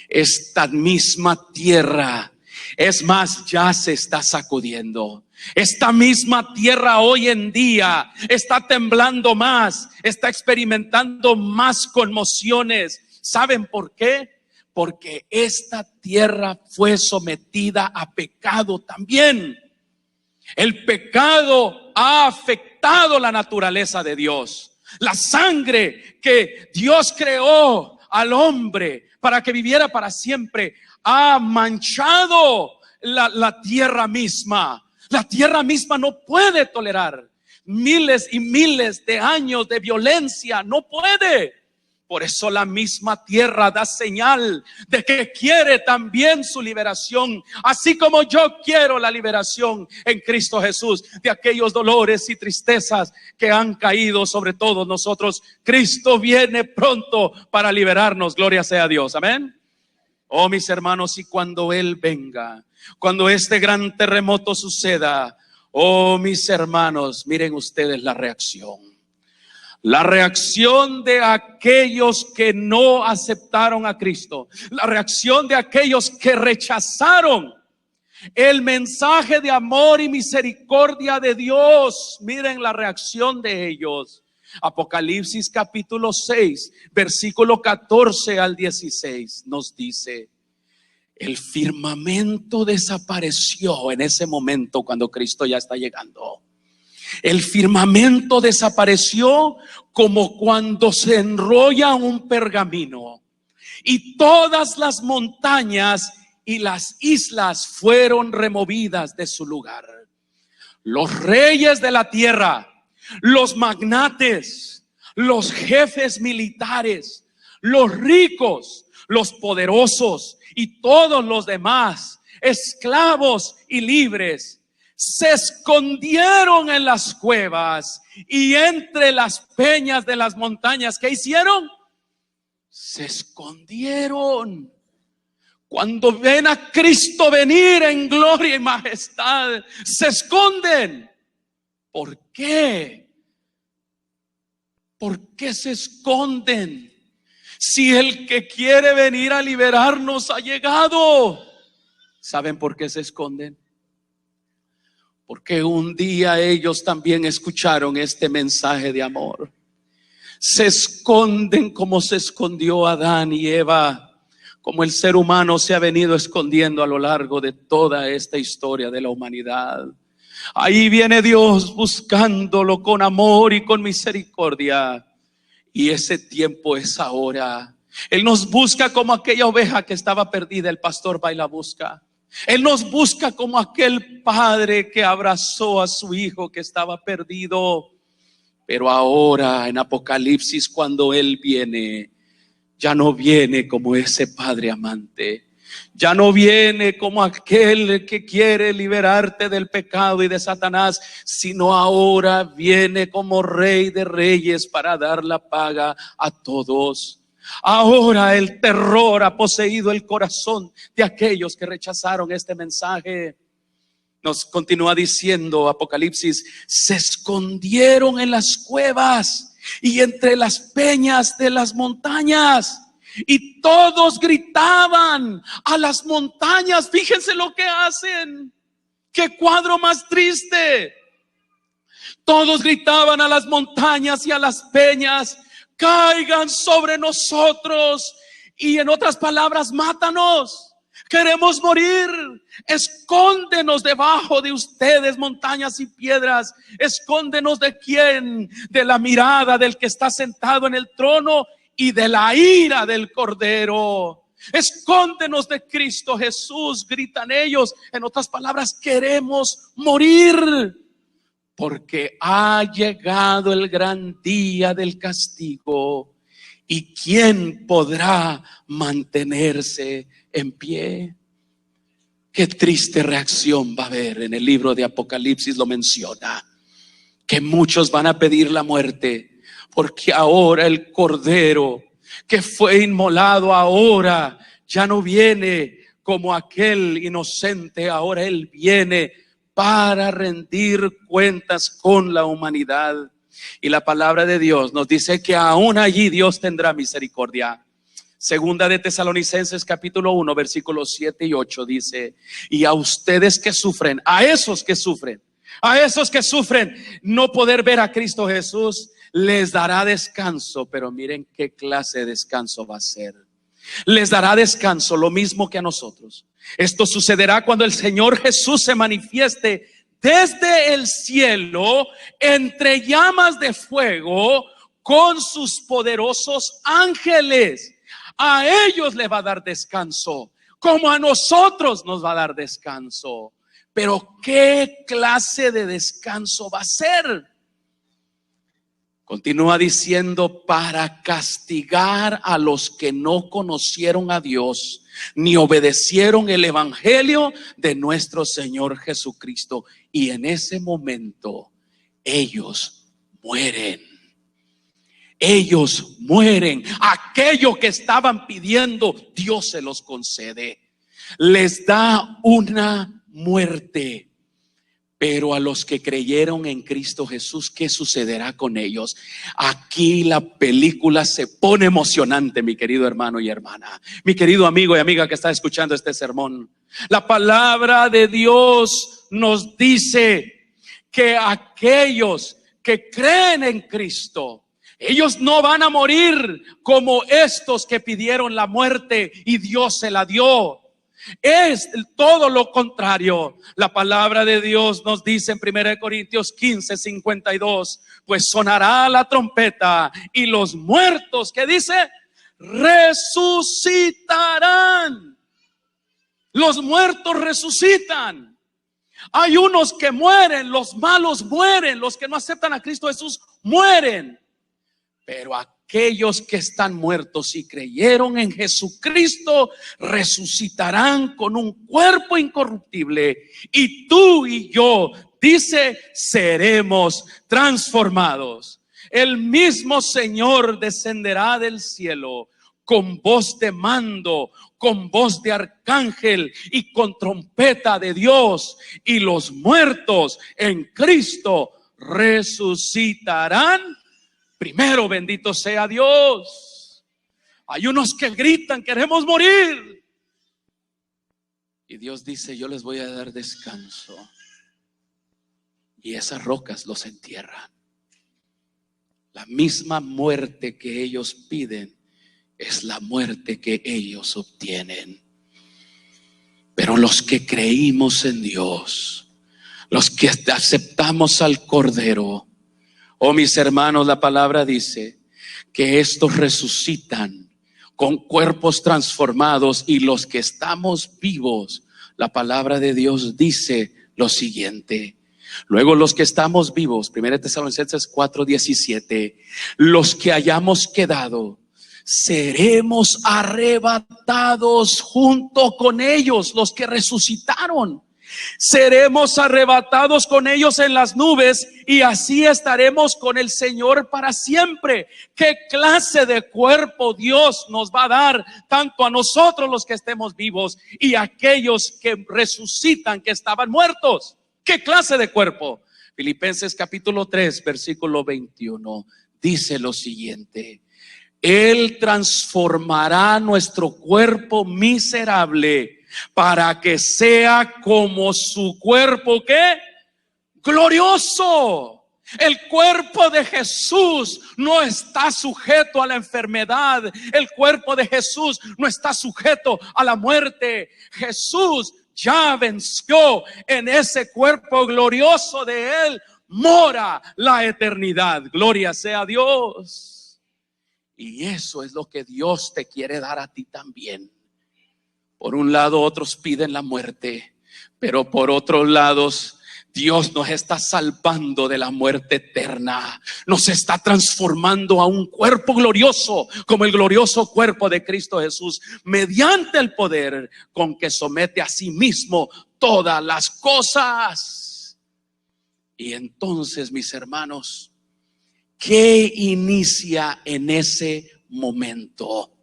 esta misma tierra, es más, ya se está sacudiendo. Esta misma tierra hoy en día está temblando más, está experimentando más conmociones. ¿Saben por qué? Porque esta tierra fue sometida a pecado también. El pecado ha afectado la naturaleza de Dios. La sangre que Dios creó al hombre para que viviera para siempre ha manchado la tierra misma. La tierra misma no puede tolerar miles y miles de años de violencia. No puede. Por eso la misma tierra da señal de que quiere también su liberación, así como yo quiero la liberación en Cristo Jesús de aquellos dolores y tristezas que han caído sobre todos nosotros. Cristo viene pronto para liberarnos, gloria sea a Dios, amén. Oh, mis hermanos, y cuando Él venga, cuando este gran terremoto suceda, oh, mis hermanos, miren ustedes la reacción. La reacción de aquellos que no aceptaron a Cristo, la reacción de aquellos que rechazaron el mensaje de amor y misericordia de Dios. Miren la reacción de ellos. Apocalipsis capítulo 6, versículo 14 al 16 nos dice: el firmamento desapareció en ese momento cuando Cristo ya está llegando. El firmamento desapareció como cuando se enrolla un pergamino, y todas las montañas y las islas fueron removidas de su lugar. Los reyes de la tierra, los magnates, los jefes militares, los ricos, los poderosos y todos los demás, esclavos y libres, se escondieron en las cuevas y entre las peñas de las montañas. ¿Qué hicieron? Se escondieron. Cuando ven a Cristo venir en gloria y majestad, se esconden. ¿Por qué? ¿Por qué se esconden? Si el que quiere venir a liberarnos ha llegado. ¿Saben por qué se esconden? Porque un día ellos también escucharon este mensaje de amor. Se esconden como se escondió Adán y Eva, como el ser humano se ha venido escondiendo a lo largo de toda esta historia de la humanidad. Ahí viene Dios buscándolo con amor y con misericordia. Y ese tiempo es ahora. Él nos busca como aquella oveja que estaba perdida, el pastor va y la busca. Él nos busca como aquel padre que abrazó a su hijo que estaba perdido. Pero ahora en Apocalipsis, cuando Él viene, ya no viene como ese padre amante. Ya no viene como aquel que quiere liberarte del pecado y de Satanás, sino ahora viene como Rey de Reyes para dar la paga a todos. Ahora el terror ha poseído el corazón de aquellos que rechazaron este mensaje. Nos continúa diciendo Apocalipsis: se escondieron en las cuevas y entre las peñas de las montañas, y todos gritaban a las montañas. Fíjense lo que hacen. Qué cuadro más triste. Todos gritaban a las montañas y a las peñas: caigan sobre nosotros. Y en otras palabras, mátanos. Queremos morir. Escóndenos debajo de ustedes, montañas y piedras. Escóndenos ¿de quién? De la mirada del que está sentado en el trono y de la ira del Cordero. Escóndenos de Cristo Jesús, gritan ellos. En otras palabras, queremos morir, porque ha llegado el gran día del castigo. ¿Y quién podrá mantenerse en pie? Qué triste reacción va a haber. En el libro de Apocalipsis lo menciona, que muchos van a pedir la muerte, porque ahora el Cordero que fue inmolado ahora ya no viene como aquel inocente. Ahora Él viene para rendir cuentas con la humanidad. Y la palabra de Dios nos dice que aún allí Dios tendrá misericordia. Segunda de Tesalonicenses capítulo 1 versículos 7 y 8 dice: y a ustedes que sufren, a esos que sufren no poder ver a Cristo Jesús, les dará descanso. Pero miren qué clase de descanso va a ser. Les dará descanso, lo mismo que a nosotros. Esto sucederá cuando el Señor Jesús se manifieste desde el cielo entre llamas de fuego con sus poderosos ángeles. A ellos les va a dar descanso, como a nosotros nos va a dar descanso. Pero ¿qué clase de descanso va a ser? Continúa diciendo: para castigar a los que no conocieron a Dios ni obedecieron el evangelio de nuestro Señor Jesucristo. Y en ese momento ellos mueren. Ellos mueren. Aquello que estaban pidiendo, Dios se los concede. Les da una muerte. Pero a los que creyeron en Cristo Jesús, ¿qué sucederá con ellos? Aquí la película se pone emocionante, mi querido hermano y hermana, mi querido amigo y amiga que está escuchando este sermón. La palabra de Dios nos dice que aquellos que creen en Cristo, ellos no van a morir como estos que pidieron la muerte y Dios se la dio. Es todo lo contrario. La palabra de Dios nos dice en 1 Corintios 15:52: pues sonará la trompeta y los muertos, ¿qué dice? Resucitarán. Los muertos resucitan. Hay unos que mueren, los malos mueren, los que no aceptan a Cristo Jesús mueren. Pero aquellos que están muertos y creyeron en Jesucristo resucitarán con un cuerpo incorruptible. Y tú y yo, dice, seremos transformados. El mismo Señor descenderá del cielo con voz de mando, con voz de arcángel y con trompeta de Dios. Y los muertos en Cristo resucitarán primero. Bendito sea Dios. Hay unos que gritan: queremos morir. Y Dios dice: yo les voy a dar descanso. Y esas rocas los entierran. La misma muerte que ellos piden es la muerte que ellos obtienen. Pero los que creímos en Dios, los que aceptamos al Cordero, oh mis hermanos, la palabra dice que estos resucitan con cuerpos transformados. Y los que estamos vivos, la palabra de Dios dice lo siguiente: luego los que estamos vivos, 1 Tesalonicenses 4:17, los que hayamos quedado, seremos arrebatados junto con ellos, los que resucitaron. Seremos arrebatados con ellos en las nubes y así estaremos con el Señor para siempre. ¿Qué clase de cuerpo Dios nos va a dar, tanto a nosotros los que estemos vivos y a aquellos que resucitan, que estaban muertos? ¿Qué clase de cuerpo? Filipenses capítulo 3 versículo 21 dice lo siguiente: Él transformará nuestro cuerpo miserable para que sea como su cuerpo, ¿qué? Glorioso. El cuerpo de Jesús no está sujeto a la enfermedad. El cuerpo de Jesús no está sujeto a la muerte. Jesús ya venció. En ese cuerpo glorioso de Él mora la eternidad. Gloria sea a Dios. Y eso es lo que Dios te quiere dar a ti también. Por un lado, otros piden la muerte, pero por otros lados, Dios nos está salvando de la muerte eterna. Nos está transformando a un cuerpo glorioso, como el glorioso cuerpo de Cristo Jesús, mediante el poder con que somete a sí mismo todas las cosas. Y entonces, mis hermanos, ¿qué inicia en ese momento?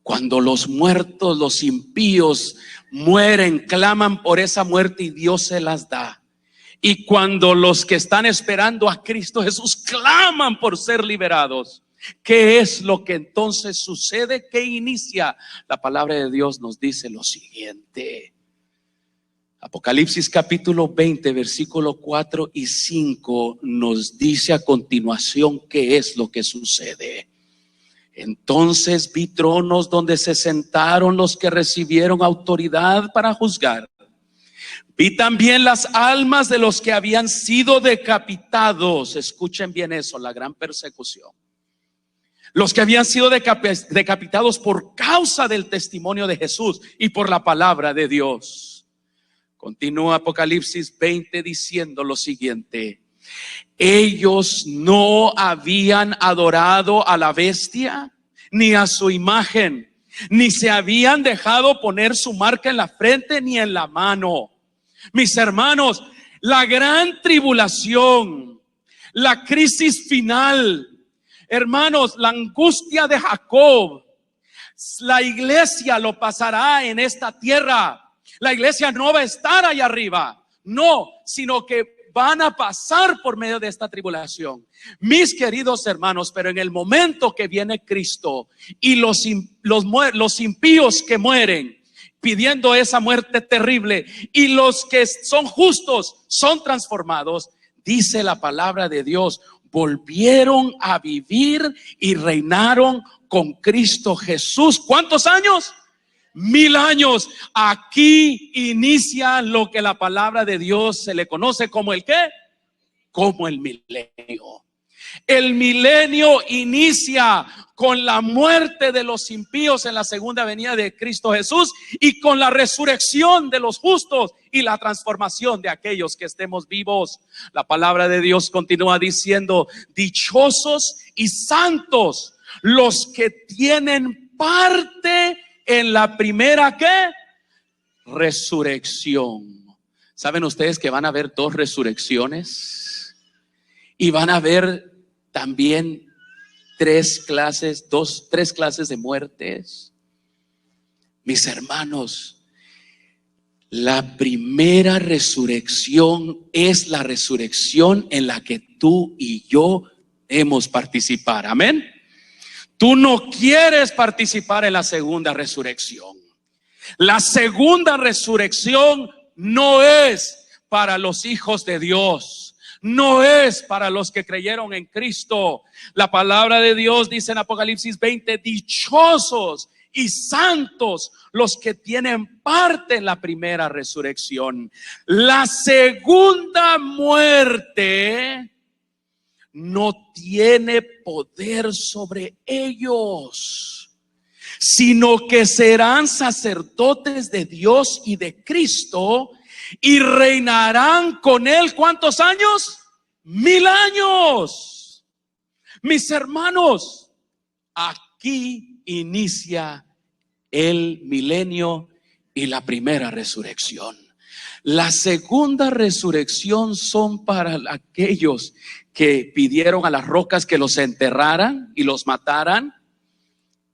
Cuando los muertos, los impíos mueren, claman por esa muerte y Dios se las da. Y cuando los que están esperando a Cristo Jesús claman por ser liberados, ¿qué es lo que entonces sucede? ¿Qué inicia? La palabra de Dios nos dice lo siguiente. Apocalipsis capítulo 20, versículo 4 y 5 nos dice a continuación qué es lo que sucede. Entonces vi tronos donde se sentaron los que recibieron autoridad para juzgar. Vi también las almas de los que habían sido decapitados. Escuchen bien eso, la gran persecución. Los que habían sido decapitados por causa del testimonio de Jesús y por la palabra de Dios. Continúa Apocalipsis 20 diciendo lo siguiente. Ellos no habían adorado a la bestia ni a su imagen, ni se habían dejado poner su marca en la frente ni en la mano. Mis hermanos, la gran tribulación, la crisis final, hermanos, la angustia de Jacob, la iglesia lo pasará en esta tierra. La iglesia no va a estar allá arriba, no, sino que van a pasar por medio de esta tribulación. Mis queridos hermanos, pero en el momento que viene Cristo y los impíos que mueren, pidiendo esa muerte terrible, y los que son justos son transformados, dice la palabra de Dios, volvieron a vivir y reinaron con Cristo Jesús. ¿Cuántos años? 1000 años. Aquí inicia lo que la palabra de Dios se le conoce como el ¿qué? Como el milenio. El milenio inicia con la muerte de los impíos en la segunda venida de Cristo Jesús y con la resurrección de los justos y la transformación de aquellos que estemos vivos. La palabra de Dios continúa diciendo, dichosos y santos los que tienen parte en la primera ¿qué? Resurrección. ¿Saben ustedes que van a haber 2 resurrecciones? Y van a haber también 3 clases de muertes. Mis hermanos, la primera resurrección es la resurrección en la que tú y yo debemos participar. Amén. Tú no quieres participar en la segunda resurrección. La segunda resurrección no es para los hijos de Dios. No es para los que creyeron en Cristo. La palabra de Dios dice en Apocalipsis 20, dichosos y santos los que tienen parte en la primera resurrección. La segunda muerte no tiene poder sobre ellos, sino que serán sacerdotes de Dios y de Cristo y reinarán con Él. ¿Cuántos años? 1000 años. Mis hermanos, aquí inicia el milenio y la primera resurrección. La segunda resurrección son para aquellos que pidieron a las rocas que los enterraran y los mataran.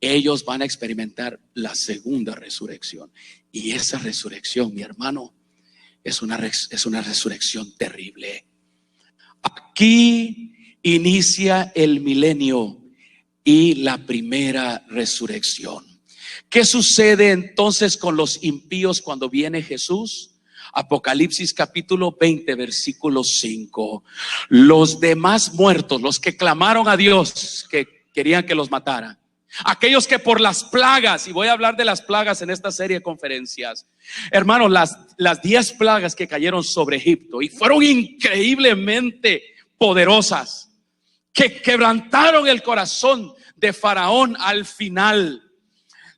Ellos van a experimentar la segunda resurrección. Y esa resurrección, mi hermano, es una resurrección terrible. Aquí inicia el milenio y la primera resurrección. ¿Qué sucede entonces con los impíos cuando viene Jesús? Apocalipsis capítulo 20, versículo 5. Los demás muertos, los que clamaron a Dios, que querían que los matara, aquellos que por las plagas, y voy a hablar de las plagas en esta serie de conferencias, hermanos, las 10 plagas que cayeron sobre Egipto y fueron increíblemente poderosas, que quebrantaron el corazón de Faraón al final.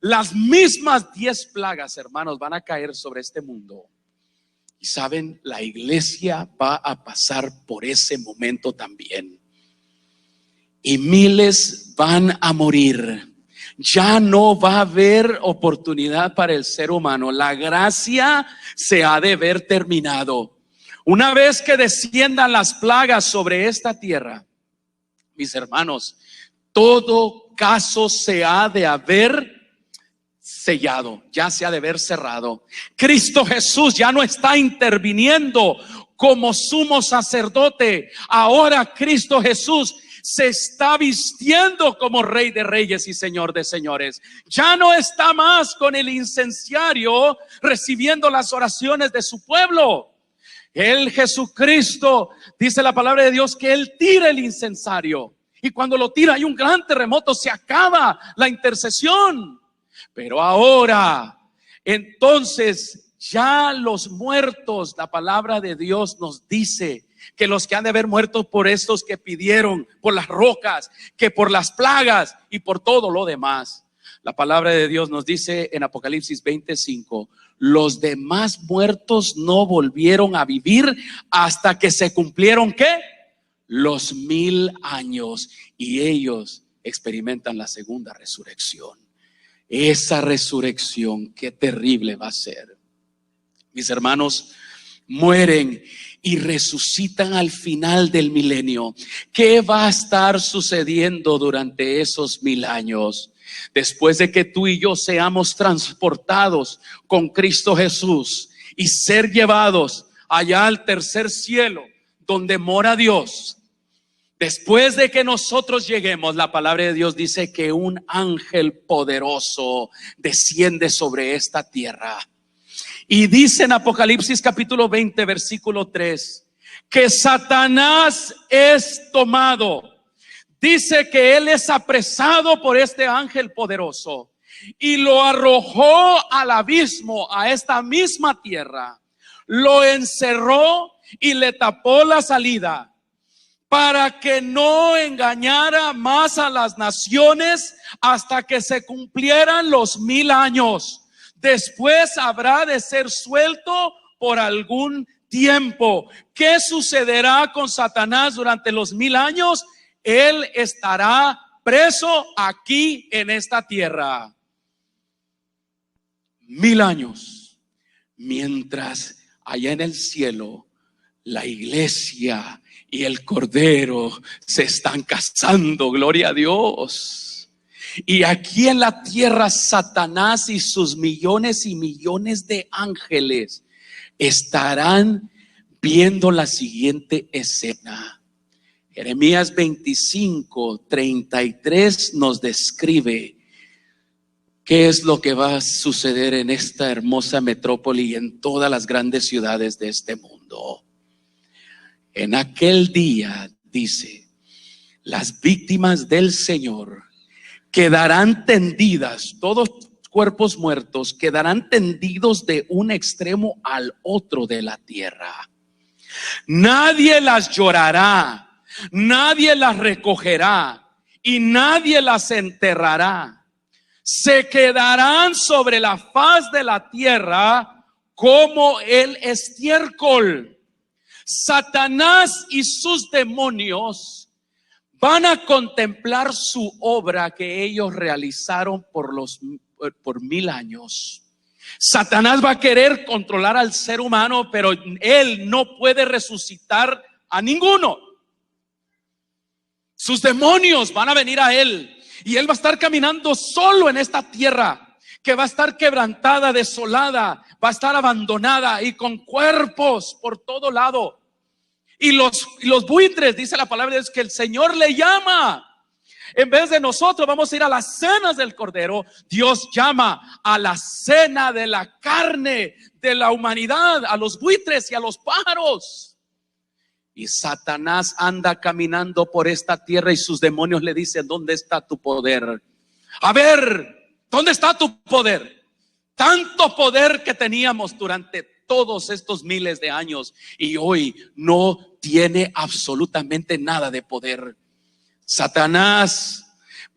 Las mismas 10 plagas, hermanos, van a caer sobre este mundo. Y saben, la iglesia va a pasar por ese momento también. Y miles van a morir. Ya no va a haber oportunidad para el ser humano. La gracia se ha de ver terminado. Una vez que desciendan las plagas sobre esta tierra, mis hermanos, todo caso se ha de haber sellado, ya se ha de ver cerrado. Cristo Jesús ya no está interviniendo como sumo sacerdote. Ahora Cristo Jesús se está vistiendo como Rey de Reyes y Señor de Señores. Ya no está más con el incenciario recibiendo las oraciones de su pueblo. Él, Jesucristo, dice la palabra de Dios que Él tira el incensario, y cuando lo tira hay un gran terremoto, se acaba la intercesión. Pero ahora, entonces, ya los muertos, la palabra de Dios nos dice que los que han de haber muerto por estos que pidieron, por las rocas, que por las plagas y por todo lo demás. La palabra de Dios nos dice en Apocalipsis 25, los demás muertos no volvieron a vivir hasta que se cumplieron, ¿qué? Los 1000 años, y ellos experimentan la segunda resurrección. Esa resurrección, qué terrible va a ser. Mis hermanos, mueren y resucitan al final del milenio. ¿Qué va a estar sucediendo durante esos 1000 años? Después de que tú y yo seamos transportados con Cristo Jesús y ser llevados allá al tercer cielo, donde mora Dios. Después de que nosotros lleguemos, la palabra de Dios dice que un ángel poderoso desciende sobre esta tierra. Y dice en Apocalipsis capítulo 20, versículo 3, que Satanás es tomado. Dice que él es apresado por este ángel poderoso y lo arrojó al abismo, a esta misma tierra. Lo encerró y le tapó la salida, para que no engañara más a las naciones hasta que se cumplieran los 1000 años. Después habrá de ser suelto por algún tiempo. ¿Qué sucederá con Satanás durante los 1000 años? Él estará preso aquí en esta tierra. 1000 años. Mientras allá en el cielo la iglesia y el Cordero se están casando, gloria a Dios. Y aquí en la tierra Satanás y sus millones y millones de ángeles estarán viendo la siguiente escena. Jeremías 25, 33 nos describe qué es lo que va a suceder en esta hermosa metrópoli y en todas las grandes ciudades de este mundo. En aquel día, dice, las víctimas del Señor quedarán tendidas, todos cuerpos muertos quedarán tendidos de un extremo al otro de la tierra. Nadie las llorará, nadie las recogerá y nadie las enterrará. Se quedarán sobre la faz de la tierra como el estiércol. Satanás y sus demonios van a contemplar su obra que ellos realizaron por 1000 años. Satanás va a querer controlar al ser humano, pero él no puede resucitar a ninguno. Sus demonios van a venir a él y él va a estar caminando solo en esta tierra, que va a estar quebrantada, desolada, va a estar abandonada y con cuerpos por todo lado. Y los buitres, dice la palabra de Dios, que el Señor le llama En vez de nosotros vamos a ir a las cenas del Cordero, Dios llama a la cena de la carne de la humanidad, a los buitres y a los pájaros. Y Satanás anda caminando por esta tierra y sus demonios le dicen: ¿dónde está tu poder? A ver, ¿dónde está tu poder? Tanto poder que teníamos durante todos estos miles de años y hoy no tiene absolutamente nada de poder. Satanás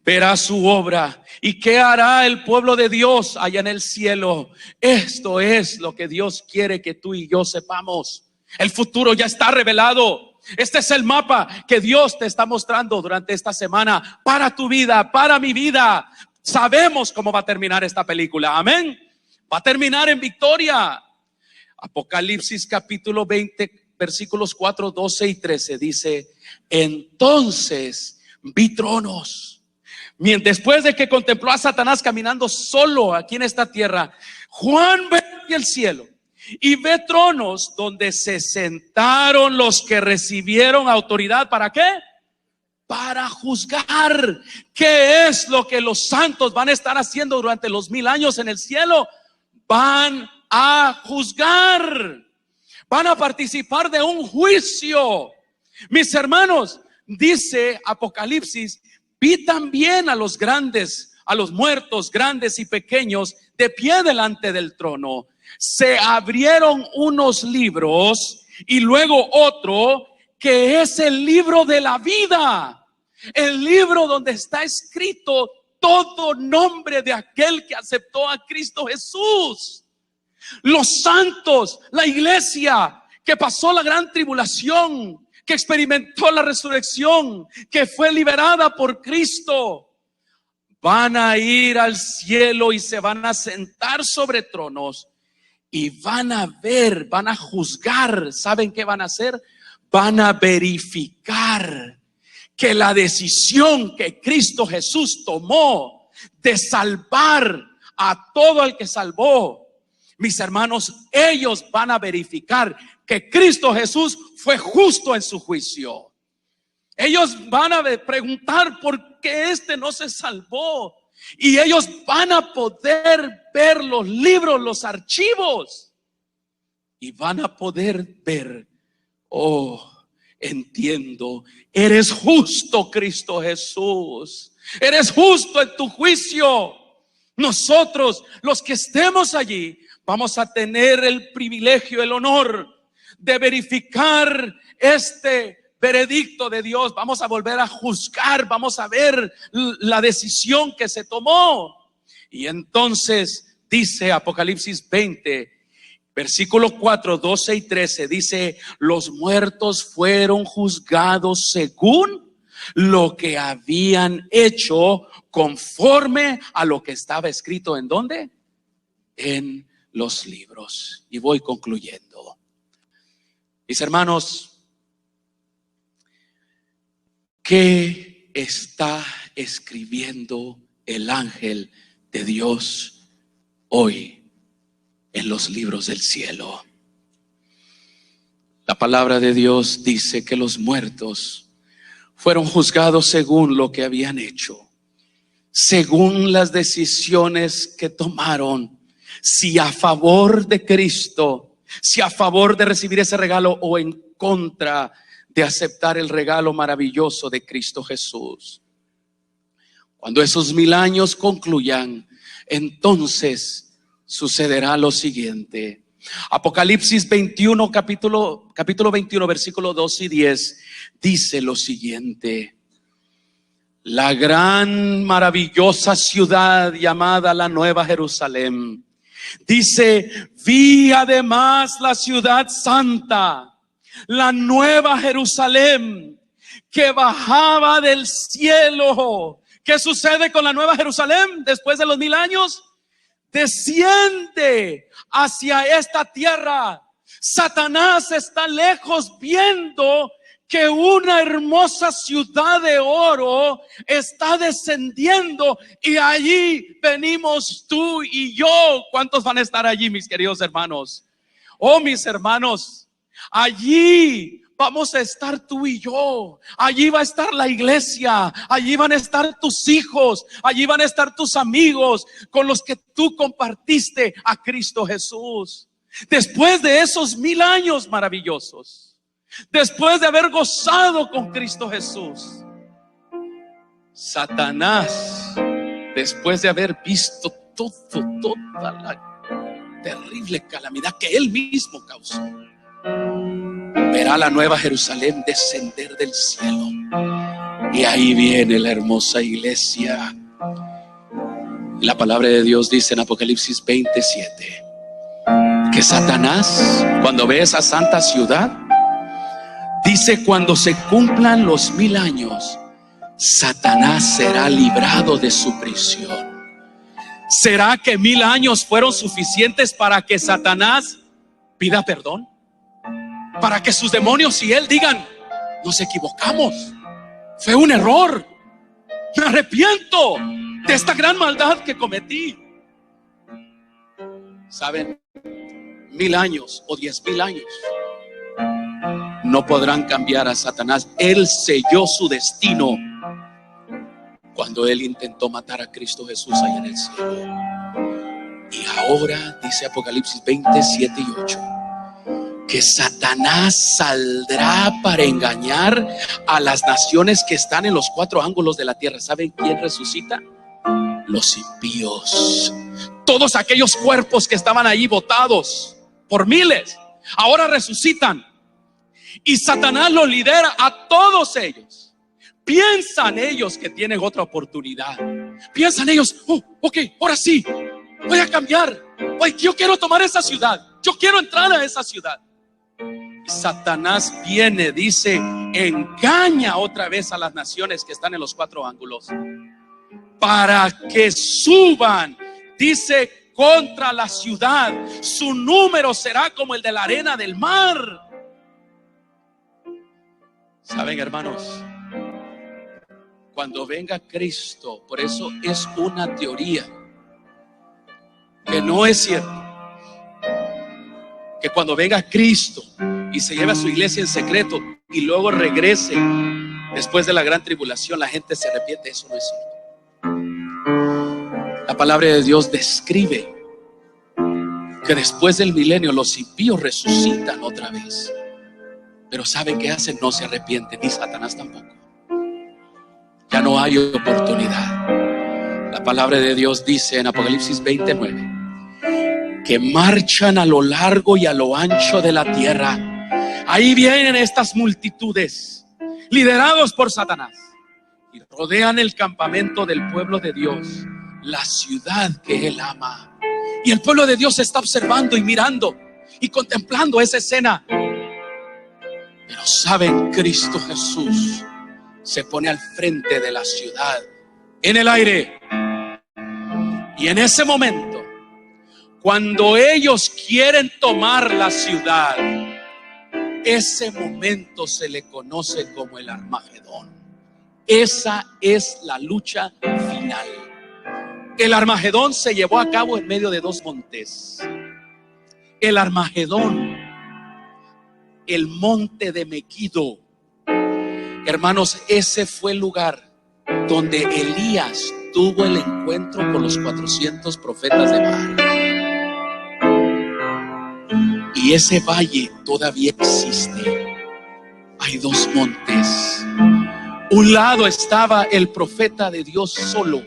verá su obra. ¿Y qué hará el pueblo de Dios allá en el cielo? Esto es lo que Dios quiere que tú y yo sepamos. El futuro ya está revelado. Este es el mapa que Dios te está mostrando durante esta semana para tu vida, para mi vida. Sabemos cómo va a terminar esta película. Amén. Va a terminar en victoria. Apocalipsis capítulo 20, versículos 4, 12 y 13 dice: entonces vi tronos. Después de que contempló a Satanás caminando solo aquí en esta tierra, Juan ve el cielo y ve tronos donde se sentaron los que recibieron autoridad. ¿Para qué? Para juzgar. ¿Qué es lo que los santos van a estar haciendo durante los 1000 años en el cielo? Van a juzgar. Van a participar de un juicio. Mis hermanos, dice Apocalipsis: vi también a los grandes, a los muertos grandes y pequeños, de pie delante del trono. Se abrieron unos libros y luego otro, que es el libro de la vida. El libro donde está escrito todo nombre de aquel que aceptó a Cristo Jesús. Los santos, la iglesia que pasó la gran tribulación, que experimentó la resurrección, que fue liberada por Cristo, van a ir al cielo y se van a sentar sobre tronos y van a ver, van a juzgar. ¿Saben qué van a hacer? Van a verificar que la decisión que Cristo Jesús tomó de salvar a todo el que salvó, mis hermanos, ellos van a verificar que Cristo Jesús fue justo en su juicio. Ellos van a preguntar por qué este no se salvó. Y ellos van a poder ver los libros, los archivos. Y van a poder ver: oh, entiendo, eres justo, Cristo Jesús. Eres justo en tu juicio. Nosotros, los que estemos allí, vamos a tener el privilegio, el honor de verificar este veredicto de Dios. Vamos a volver a juzgar, vamos a ver la decisión que se tomó. Y entonces dice Apocalipsis 20, versículo 4, 12 y 13, dice: los muertos fueron juzgados según lo que habían hecho, conforme a lo que estaba escrito. ¿En dónde? En los libros. Y voy concluyendo. Mis hermanos, ¿qué está escribiendo el ángel de Dios hoy en los libros del cielo? La palabra de Dios dice que los muertos fueron juzgados según lo que habían hecho, según las decisiones que tomaron, si a favor de Cristo, si a favor de recibir ese regalo o en contra de aceptar el regalo maravilloso de Cristo Jesús. Cuando esos 1000 años concluyan, entonces sucederá lo siguiente. Apocalipsis 21, capítulo 21, versículo 2 y 10 dice lo siguiente: la gran maravillosa ciudad llamada la Nueva Jerusalén, dice, vi además la ciudad santa, la Nueva Jerusalén, que bajaba del cielo. ¿Qué sucede con la Nueva Jerusalén después de los 1000 años? Desciende hacia esta tierra. Satanás está lejos viendo que una hermosa ciudad de oro está descendiendo, y allí venimos tú y yo. ¿Cuántos van a estar allí, mis queridos hermanos? Oh, mis hermanos, allí vamos a estar tú y yo. Allí va a estar la iglesia, allí van a estar tus hijos, allí van a estar tus amigos con los que tú compartiste a Cristo Jesús. Después de esos 1000 años maravillosos, después de haber gozado con Cristo Jesús, Satanás, después de haber visto toda la terrible calamidad que él mismo causó, verá la nueva Jerusalén descender del cielo. Y ahí viene la hermosa iglesia. La palabra de Dios dice en Apocalipsis 27 que Satanás, cuando ve esa santa ciudad, dice: cuando se cumplan los 1000 años, Satanás será librado de su prisión. ¿Será que 1000 años fueron suficientes para que Satanás pida perdón? Para que sus demonios y él digan: nos equivocamos, fue un error, me arrepiento de esta gran maldad que cometí. ¿Saben? 1000 años o 10,000 años no podrán cambiar a Satanás. Él selló su destino cuando él intentó matar a Cristo Jesús allá en el cielo. Y ahora dice Apocalipsis 27 y 8 que Satanás saldrá para engañar a las naciones que están en los 4 ángulos de la tierra. ¿Saben quién resucita? Los impíos. Todos aquellos cuerpos que estaban ahí botados por miles, ahora resucitan. Y Satanás los lidera a todos ellos. Piensan ellos que tienen otra oportunidad. Piensan ellos: ok, ahora sí, voy a cambiar. Yo quiero tomar esa ciudad. Yo quiero entrar a esa ciudad. Y Satanás viene, dice, engaña otra vez a las naciones que están en los 4 ángulos para que suban, dice, contra la ciudad. Su número será como el de la arena del mar. Saben, hermanos, cuando venga Cristo, por eso es una teoría que no es cierto, que cuando venga Cristo y se lleve a su iglesia en secreto y luego regrese después de la gran tribulación, la gente se arrepiente. Eso no es cierto. La palabra de Dios describe que después del milenio los impíos resucitan otra vez. Pero ¿saben qué hacen? No se arrepienten, ni Satanás tampoco. Ya no hay oportunidad. La palabra de Dios dice en Apocalipsis 29 que marchan a lo largo y a lo ancho de la tierra. Ahí vienen estas multitudes liderados por Satanás y rodean el campamento del pueblo de Dios, la ciudad que él ama. Y el pueblo de Dios está observando y mirando y contemplando esa escena. Pero saben, Cristo Jesús se pone al frente de la ciudad en el aire. Y en ese momento, cuando ellos quieren tomar la ciudad, ese momento se le conoce como el Armagedón. Esa es la lucha final. El Armagedón se llevó a cabo en medio de 2 montes. El Armagedón, el monte de Megiddo. Hermanos, ese fue el lugar donde Elías tuvo el encuentro con los 400 profetas de Baal. Y ese valle todavía existe. Hay 2 montes. Un lado estaba el profeta de Dios solo,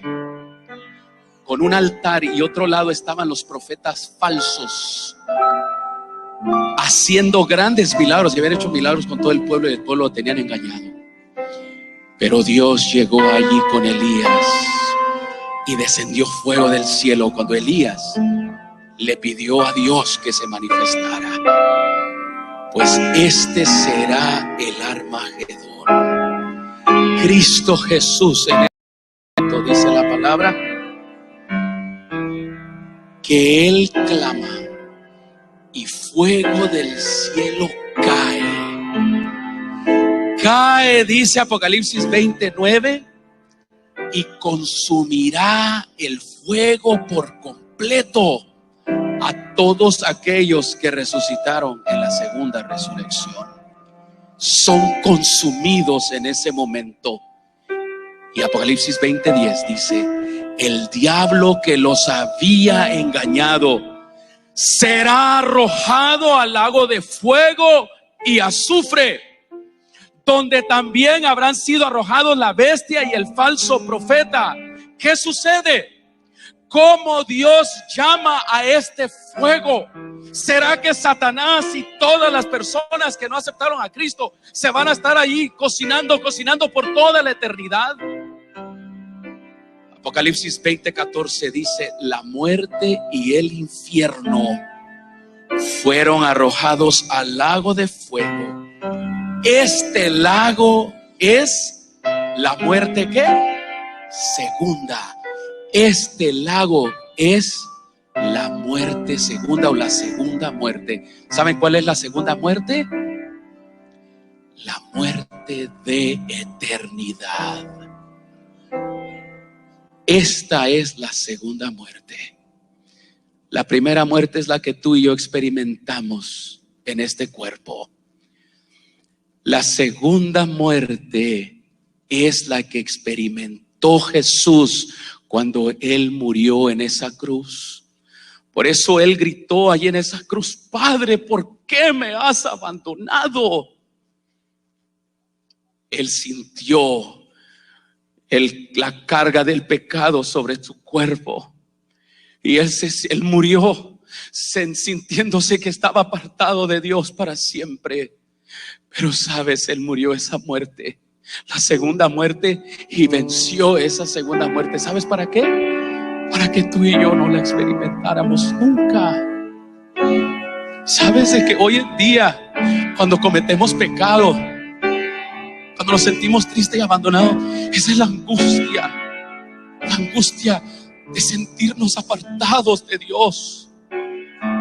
con un altar, y otro lado estaban los profetas falsos, haciendo grandes milagros y habían hecho milagros con todo el pueblo, y el pueblo lo tenían engañado. Pero Dios llegó allí con Elías y descendió fuego del cielo cuando Elías le pidió a Dios que se manifestara. Pues este será el Armagedón. Cristo Jesús en el momento, dice la palabra, que él clama y fuego del cielo cae, dice Apocalipsis 29, y consumirá el fuego por completo a todos aquellos que resucitaron en la segunda resurrección. son consumidos en ese momento. Y Apocalipsis 20:10 dice: el diablo que los había engañado será arrojado al lago de fuego y azufre, donde también habrán sido arrojados la bestia y el falso profeta. ¿Qué sucede? ¿Cómo Dios llama a este fuego? ¿Será que Satanás y todas las personas que no aceptaron a Cristo se van a estar ahí cocinando por toda la eternidad? Apocalipsis 20:14 dice: la muerte y el infierno fueron arrojados al lago de fuego. Este lago es la muerte ¿qué? Segunda. Este lago es la muerte segunda, o la segunda muerte. ¿Saben cuál es la segunda muerte? La muerte de eternidad. Esta es la segunda muerte. La primera muerte es la que tú y yo experimentamos en este cuerpo. La segunda muerte es la que experimentó Jesús cuando Él murió en esa cruz. Por eso Él gritó allí en esa cruz: Padre, ¿por qué me has abandonado? Él sintió la carga del pecado sobre su cuerpo. Y él murió sintiéndose que estaba apartado de Dios para siempre. Pero sabes, Él murió esa muerte, la segunda muerte, y venció esa segunda muerte. ¿Sabes para qué? Para que tú y yo no la experimentáramos nunca. ¿Sabes de que hoy en día, cuando cometemos pecado, cuando nos sentimos tristes y abandonados, esa es la angustia de sentirnos apartados de Dios?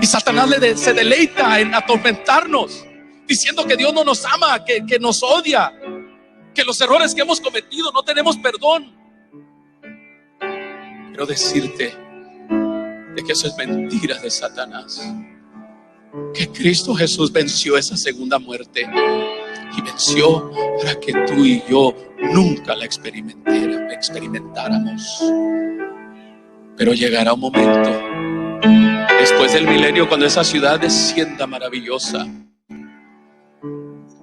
Y Satanás se deleita en atormentarnos, diciendo que Dios no nos ama, que nos odia, que los errores que hemos cometido no tenemos perdón. Quiero decirte de que eso es mentira de Satanás, que Cristo Jesús venció esa segunda muerte, y venció para que tú y yo nunca la experimentáramos. Pero llegará un momento después del milenio, cuando esa ciudad descienda maravillosa,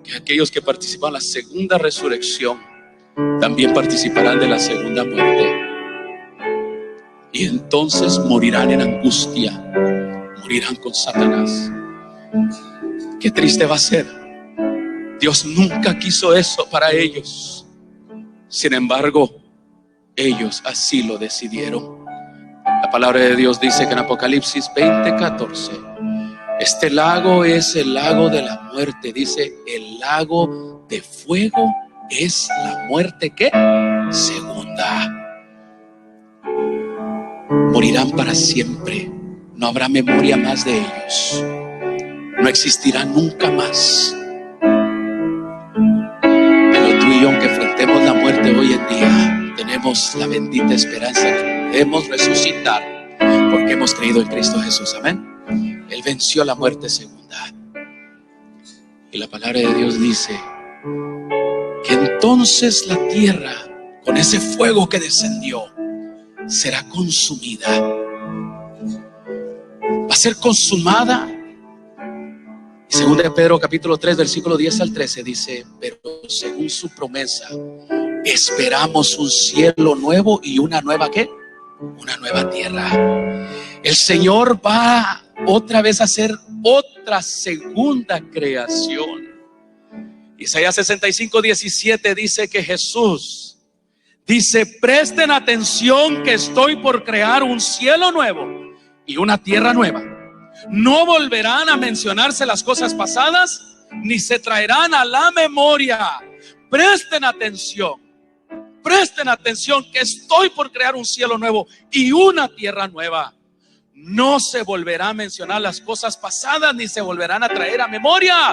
que aquellos que participan en la segunda resurrección también participarán de la segunda muerte. Y entonces morirán en angustia, morirán con Satanás. Qué triste va a ser. Dios nunca quiso eso para ellos. Sin embargo, ellos así lo decidieron. La palabra de Dios dice que en Apocalipsis 20:14, este lago es el lago de la muerte. Dice: el lago de fuego es la muerte ¿qué? Segunda. Morirán para siempre. No habrá memoria más de ellos. No existirá nunca más. Pero tú y yo, aunque enfrentemos la muerte hoy en día, tenemos la bendita esperanza que podemos resucitar, porque hemos creído en Cristo Jesús. Amén. Él venció la muerte segunda. Y la palabra de Dios dice que entonces la tierra, con ese fuego que descendió, será consumida. Va a ser consumada. Y según de Pedro capítulo 3 versículo 10 al 13 dice: pero según su promesa esperamos un cielo nuevo y una nueva ¿qué? Una nueva tierra. El Señor va otra vez a hacer otra segunda creación. Isaías 65:17 dice que Jesús dice: presten atención que estoy por crear un cielo nuevo y una tierra nueva. No volverán a mencionarse las cosas pasadas, ni se traerán a la memoria. Presten atención que estoy por crear un cielo nuevo y una tierra nueva. No se volverá a mencionar las cosas pasadas, ni se volverán a traer a memoria.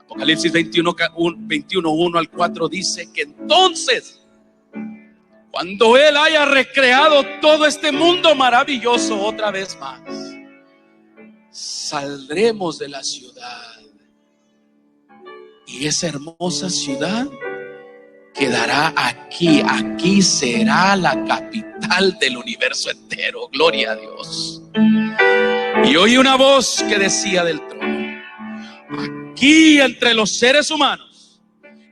Apocalipsis 21:1 al 4 dice que entonces, cuando Él haya recreado todo este mundo maravilloso otra vez más, saldremos de la ciudad Y esa hermosa ciudad quedará aquí. Aquí será la capital del universo entero. Gloria a Dios. Y oí una voz que decía del trono: aquí entre los seres humanos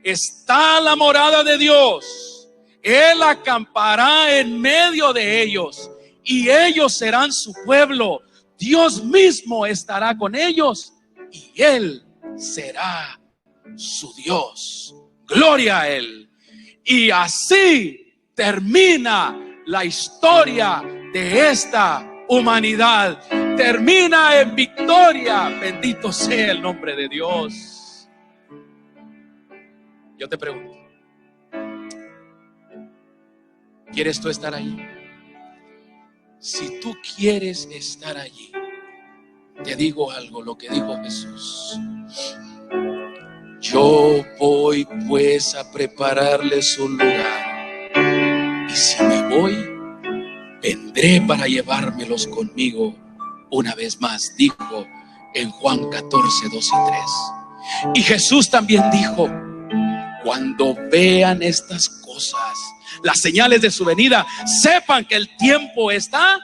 está la morada de Dios. Él acampará en medio de ellos y ellos serán su pueblo. Dios mismo estará con ellos y Él será su Dios. Gloria a Él. Y así termina la historia de esta humanidad. Termina en victoria. Bendito sea el nombre de Dios. Yo te pregunto, ¿quieres tú estar allí? Si tú quieres estar allí, te digo algo, lo que dijo Jesús: yo voy pues a prepararles un lugar, y si me voy, vendré para llevármelos conmigo una vez más, dijo en Juan 14, 2 y 3. Y Jesús también dijo: cuando vean estas cosas, las señales de su venida, sepan que el tiempo está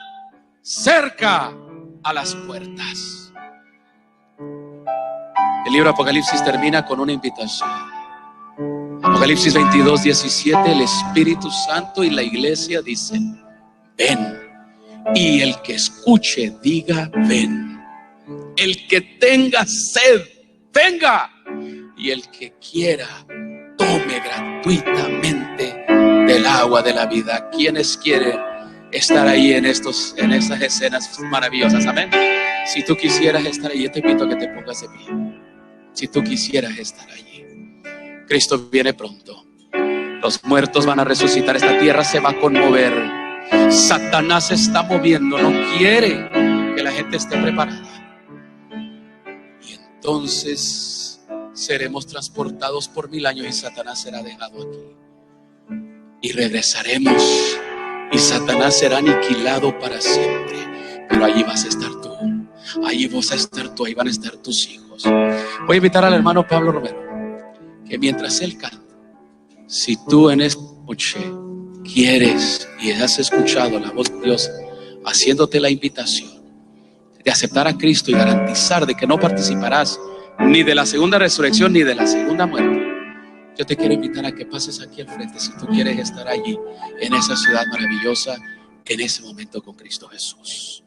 cerca a las puertas. El libro Apocalipsis termina con una invitación. Apocalipsis 22, 17, el Espíritu Santo y la iglesia dicen: ven. Y el que escuche diga: ven. El que tenga sed, venga. Y el que quiera, tome gratuitamente del agua de la vida. ¿Quiénes quieren estar ahí en esas escenas maravillosas? Amén. Si tú quisieras estar allí, yo te invito a que te pongas de pie. Si tú quisieras estar allí, Cristo viene pronto. Los muertos van a resucitar. Esta tierra se va a conmover. Satanás se está moviendo. No quiere que la gente esté preparada. Y entonces seremos transportados por 1000 años y Satanás será dejado aquí. Y regresaremos y Satanás será aniquilado para siempre. Pero allí vas a estar tú. Allí vas a estar tú. Ahí van a estar tus hijos. Voy a invitar al hermano Pablo Romero que mientras él canta, si tú en esta noche quieres y has escuchado la voz de Dios haciéndote la invitación de aceptar a Cristo y garantizar de que no participarás ni de la segunda resurrección ni de la segunda muerte, yo te quiero invitar a que pases aquí al frente si tú quieres estar allí en esa ciudad maravillosa en ese momento con Cristo Jesús.